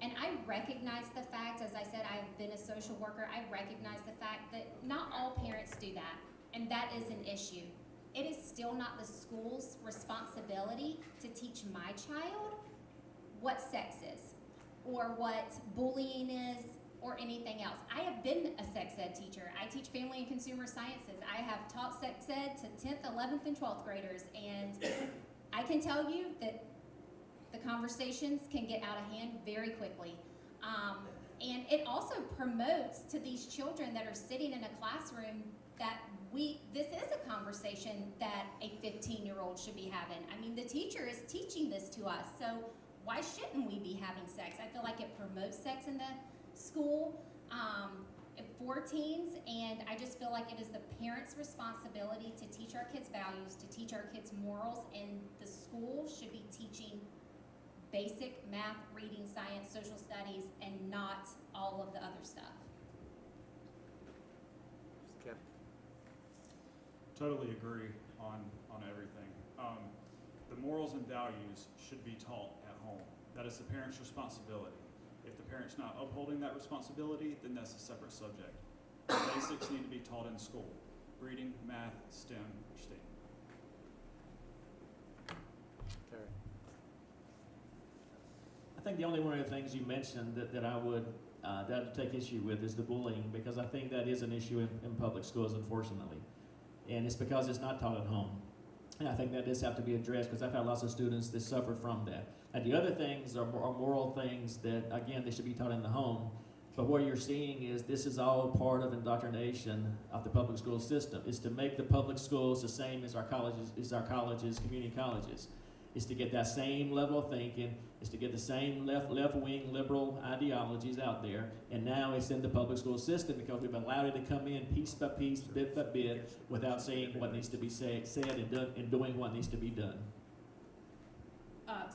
And I recognize the fact, as I said, I've been a social worker, I recognize the fact that not all parents do that, and that is an issue. It is still not the school's responsibility to teach my child what sex is, or what bullying is, or anything else. I have been a sex ed teacher. I teach family and consumer sciences. I have taught sex ed to 10th, 11th, and 12th graders, and I can tell you that the conversations can get out of hand very quickly. And it also promotes to these children that are sitting in a classroom that this is a conversation that a 15-year-old should be having. I mean, the teacher is teaching this to us, so why shouldn't we be having sex? I feel like it promotes sex in the school for teens, and I just feel like it is the parents' responsibility to teach our kids values, to teach our kids morals, and the school should be teaching basic math, reading, science, social studies, and not all of the other stuff. Kevin? Totally agree on everything. The morals and values should be taught at home. That is the parent's responsibility. If the parent's not upholding that responsibility, then that's a separate subject. The basics need to be taught in school. Reading, math, STEM, or STEAM. Terry? I think the only one of the things you mentioned that I would take issue with is the bullying, because I think that is an issue in public schools, unfortunately. And it's because it's not taught at home. And I think that does have to be addressed, because I've had lots of students that suffer from that. And the other things are moral things that, again, they should be taught in the home. But what you're seeing is this is all part of indoctrination of the public school system. It's to make the public schools the same as our colleges, community colleges. It's to get that same level of thinking. It's to get the same left-wing liberal ideologies out there. And now it's in the public school system because we've allowed it to come in piece by piece, bit by bit, without saying what needs to be said and done, and doing what needs to be done.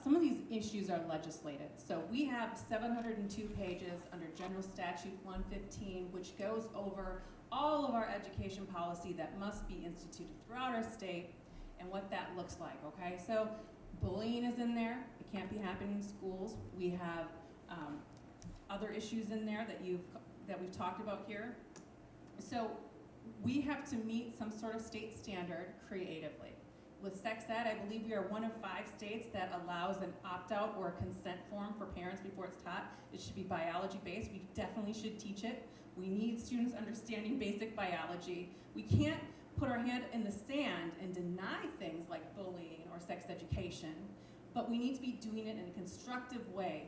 Some of these issues are legislated. So we have 702 pages under General Statute 115, which goes over all of our education policy that must be instituted throughout our state and what that looks like, okay? So bullying is in there. It can't be happening in schools. We have other issues in there that we've talked about here. So we have to meet some sort of state standard creatively. With sex ed, I believe we are one of 5 states that allows an opt-out or a consent form for parents before it's taught. It should be biology-based. We definitely should teach it. We need students understanding basic biology. We can't put our hand in the sand and deny things like bullying or sex education, but we need to be doing it in a constructive way.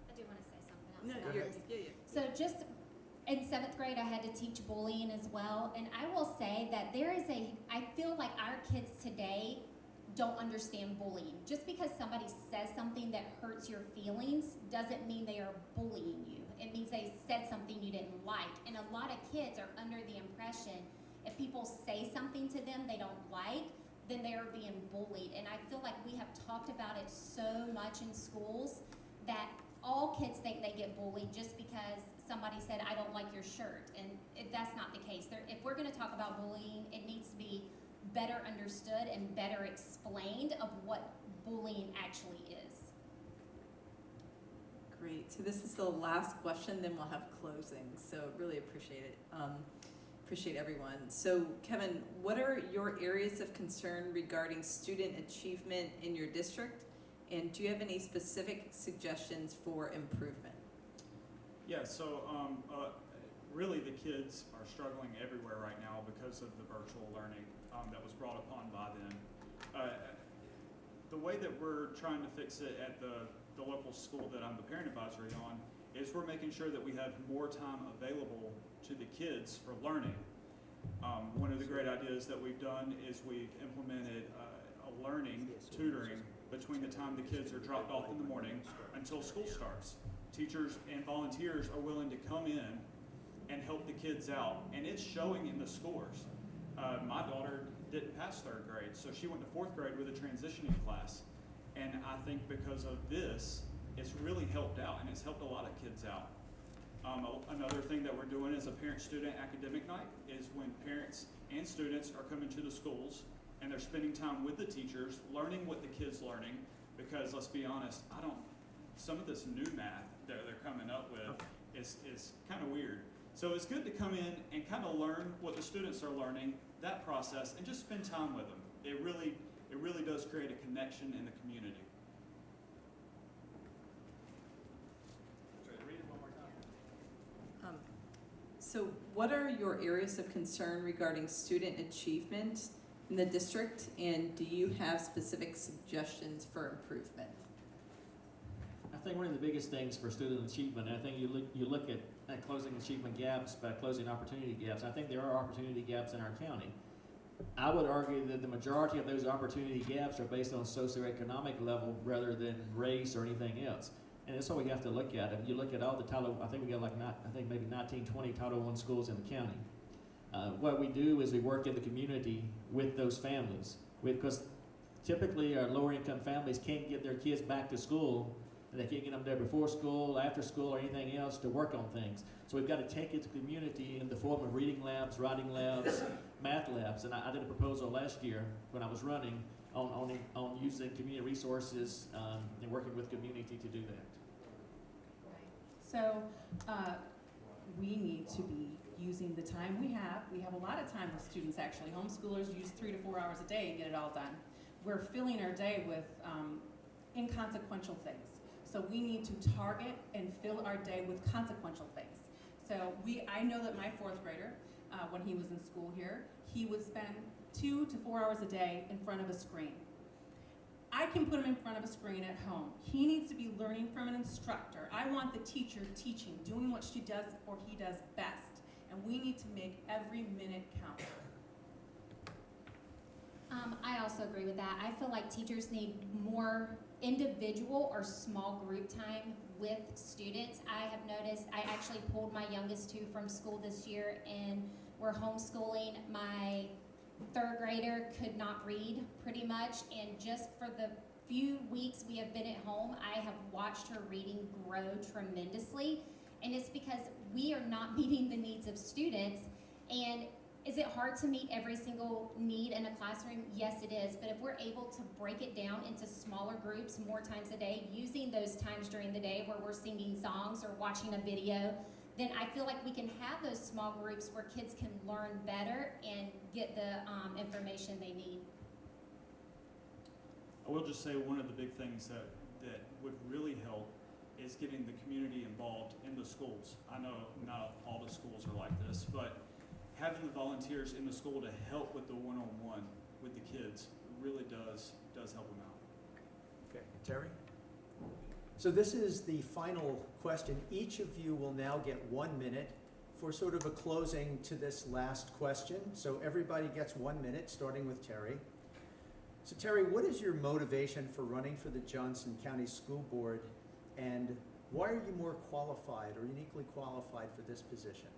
I do want to say something else No, about this. So just in 7th grade, I had to teach bullying as well, and I will say that I feel like our kids today don't understand bullying. Just because somebody says something that hurts your feelings doesn't mean they are bullying you. It means they said something you didn't like. And a lot of kids are under the impression if people say something to them they don't like, then they are being bullied. And I feel like we have talked about it so much in schools that all kids think they get bullied just because somebody said, I don't like your shirt. And that's not the case. If we're going to talk about bullying, it needs to be better understood and better explained of what bullying actually is. Great. So this is the last question, then we'll have closing. So really appreciate it. Appreciate everyone. So Kevin, what are your areas of concern regarding student achievement in your district? And do you have any specific suggestions for improvement? Yeah, so really the kids are struggling everywhere right now because of the virtual learning that was brought upon by them. The way that we're trying to fix it at the local school that I'm the parent advisory on is we're making sure that we have more time available to the kids for learning. One of the great ideas that we've done is we've implemented a learning tutoring between the time the kids are dropped off in the morning until school starts. Teachers and volunteers are willing to come in and help the kids out, and it's showing in the scores. My daughter didn't pass 3rd grade, so she went to 4th grade with a transitioning class. And I think because of this, it's really helped out, and it's helped a lot of kids out. Another thing that we're doing is a parent-student academic night is when parents and students are coming to the schools and they're spending time with the teachers, learning what the kids learning, because let's be honest, some of this new math that they're coming up with is kind of weird. So it's good to come in and kind of learn what the students are learning, that process, and just spend time with them. It really does create a connection in the community. Sorry, read it one more So what are your areas of concern regarding student achievement in the district, and do you have specific suggestions for improvement? I think one of the biggest things for student achievement, I think you look at closing achievement gaps by closing opportunity gaps. I think there are opportunity gaps in our county. I would argue that the majority of those opportunity gaps are based on socioeconomic level rather than race or anything else. And that's what we have to look at. If you look at all the Title, I think we got maybe 19, 20 Title I schools in the county. What we do is we work in the community with those families, because typically our lower income families can't get their kids back to school, and they can't get them there before school, after school, or anything else to work on things. So we've got to take it to the community in the form of reading labs, writing labs, math labs. And I did a proposal last year when I was running on using community resources and working with community to do that. So we need to be using the time we have. We have a lot of time with students, actually. Homeschoolers use 3 to 4 hours a day and get it all done. We're filling our day with inconsequential things. So we need to target and fill our day with consequential things. So I know that my 4th grader, when he was in school here, he would spend 2 to 4 hours a day in front of a screen. I can put him in front of a screen at home. He needs to be learning from an instructor. I want the teacher teaching, doing what she does or he does best. And we need to make every minute count. I also agree with that. I feel like teachers need more individual or small group time with students. I have noticed, I actually pulled my youngest 2 from school this year, and we're homeschooling. My 3rd grader could not read pretty much, and just for the few weeks we have been at home, I have watched her reading grow tremendously. And it's because we are not meeting the needs of students. And is it hard to meet every single need in a classroom? Yes, it is. But if we're able to break it down into smaller groups more times a day, using those times during the day where we're singing songs or watching a video, then I feel like we can have those small groups where kids can learn better and get the information they need. I will just say one of the big things that would really help is getting the community involved in the schools. I know not all the schools are like this, but having the volunteers in the school to help with the one-on-one with the kids really does help them out. Okay, Terry? So this is the final question. Each of you will now get 1 minute for sort of a closing to this last question. So everybody gets 1 minute, starting with Terry. So Terry, what is your motivation for running for the Johnston County School Board, and why are you more qualified or uniquely qualified for this position?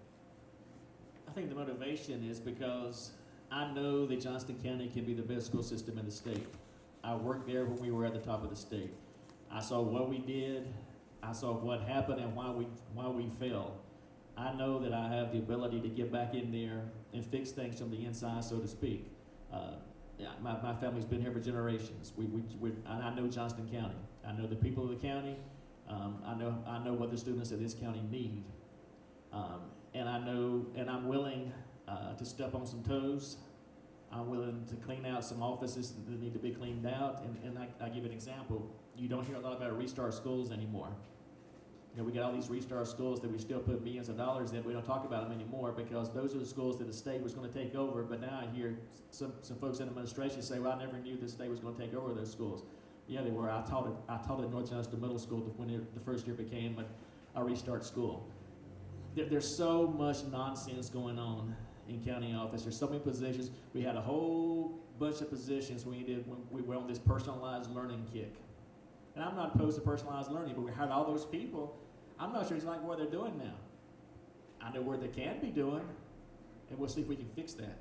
I think the motivation is because I know that Johnston County can be the best school system in the state. I worked there when we were at the top of the state. I saw what we did, I saw what happened and why we failed. I know that I have the ability to get back in there and fix things from the inside, so to speak. My family's been here for generations. I know Johnston County. I know the people of the county. I know what the students of this county need. And I'm willing to step on some toes. I'm willing to clean out some offices that need to be cleaned out. And I give an example. You don't hear a lot about restart schools anymore. You know, we got all these restart schools that we still put millions of dollars in. We don't talk about them anymore because those are the schools that the state was going to take over. But now I hear some folks in administration say, well, I never knew the state was going to take over those schools. Yeah, they were. I taught at North Johnston Middle School when the first year became a restart school. There's so much nonsense going on in county office. There's so many positions. We had a whole bunch of positions when we were on this personalized learning kick. And I'm not opposed to personalized learning, but we had all those people. I'm not sure exactly what they're doing now. I know where they can be doing, and we'll see if we can fix that.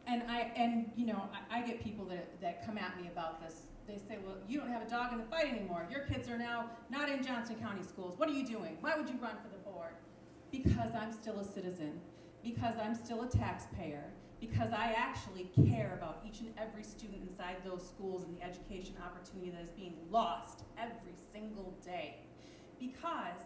And I get people that come at me about this. They say, well, you don't have a dog in the fight anymore. Your kids are now not in Johnston County schools. What are you doing? Why would you run for the board? Because I'm still a citizen, because I'm still a taxpayer, because I actually care about each and every student inside those schools and the education opportunity that is being lost every single day. Because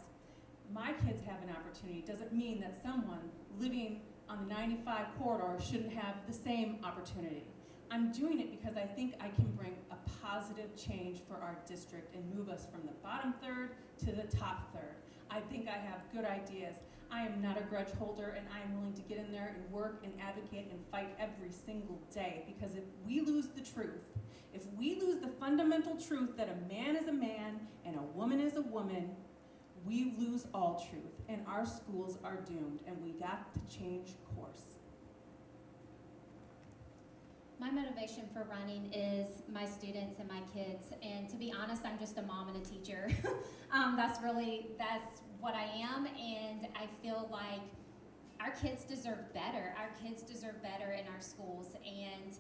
my kids have an opportunity doesn't mean that someone living on the 95 corridor shouldn't have the same opportunity. I'm doing it because I think I can bring a positive change for our district and move us from the bottom third to the top third. I think I have good ideas. I am not a grudge holder, and I am willing to get in there and work and advocate and fight every single day, because if we lose the truth, if we lose the fundamental truth that a man is a man and a woman is a woman, we lose all truth, and our schools are doomed, and we got to change course. My motivation for running is my students and my kids, and to be honest, I'm just a mom and a teacher. That's what I am, and I feel like our kids deserve better. Our kids deserve better in our schools, and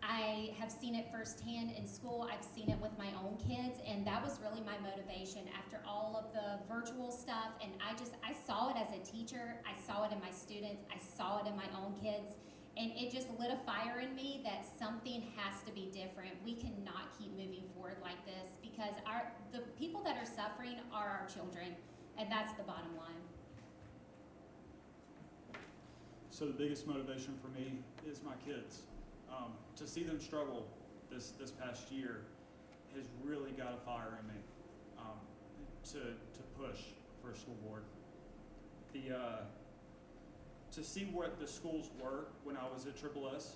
I have seen it firsthand in school. I've seen it with my own kids, and that was really my motivation after all of the virtual stuff, and I saw it as a teacher, I saw it in my students, I saw it in my own kids, and it just lit a fire in me that something has to be different. We cannot keep moving forward like this, because the people that are suffering are our children, and that's the bottom line. So the biggest motivation for me is my kids. To see them struggle this past year has really got a fire in me to push for a school board. To see what the schools were when I was at SSS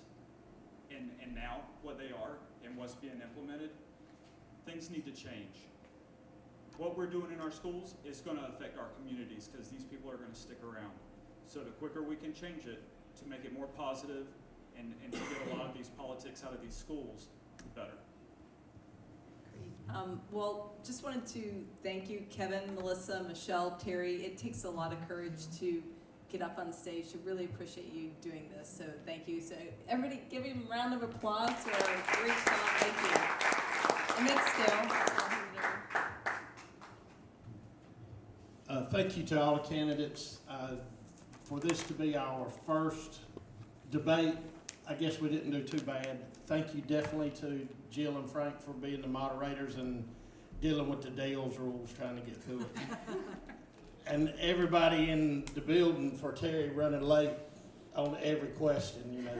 and now what they are and what's being implemented, things need to change. What we're doing in our schools is going to affect our communities, because these people are going to stick around. So the quicker we can change it to make it more positive and to get a lot of these politics out of these schools, the better. Well, just wanted to thank you, Kevin, Melissa, Michelle, Terry. It takes a lot of courage to get up on stage. I really appreciate you doing this, so thank you. So everybody give him a round of applause for a great job. Thank you. And next, Dale. Thank you to all the candidates. For this to be our first debate, I guess we didn't do too bad. Thank you definitely to Jill and Frank for being the moderators and dealing with the Dale's rules, trying to get through it. And everybody in the building for Terry running late on every question. You know,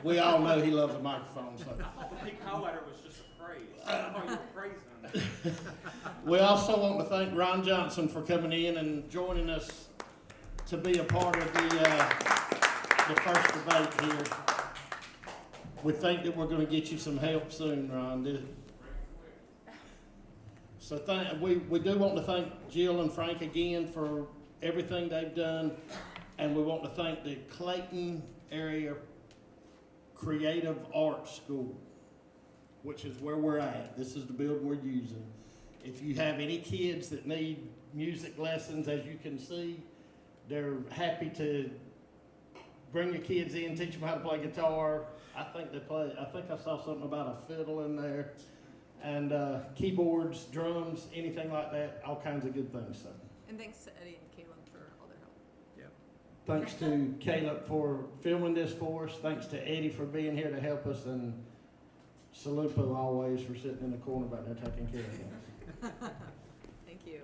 we all know he loves a microphone. So I thought the big highlighter was just a praise. I thought you were praising. we also want to thank Ron Johnston for coming in and joining us to be a part of the first debate here. We think that we're going to get you some help soon, Ron. So we do want to thank Jill and Frank again for everything they've done, and we want to thank the Clayton Area Creative Arts School, which is where we're at. This is the building we're using. If you have any kids that need music lessons, as you can see, they're happy to bring your kids in, teach them how to play guitar. I think I saw something about a fiddle in there, and keyboards, drums, anything like that, all kinds of good things. So. And thanks to Eddie and Caleb for all their help. Yep. Thanks to Caleb for filming this for us. Thanks to Eddie for being here to help us, and Salupo always for sitting in the corner back there taking care of things. Thank you.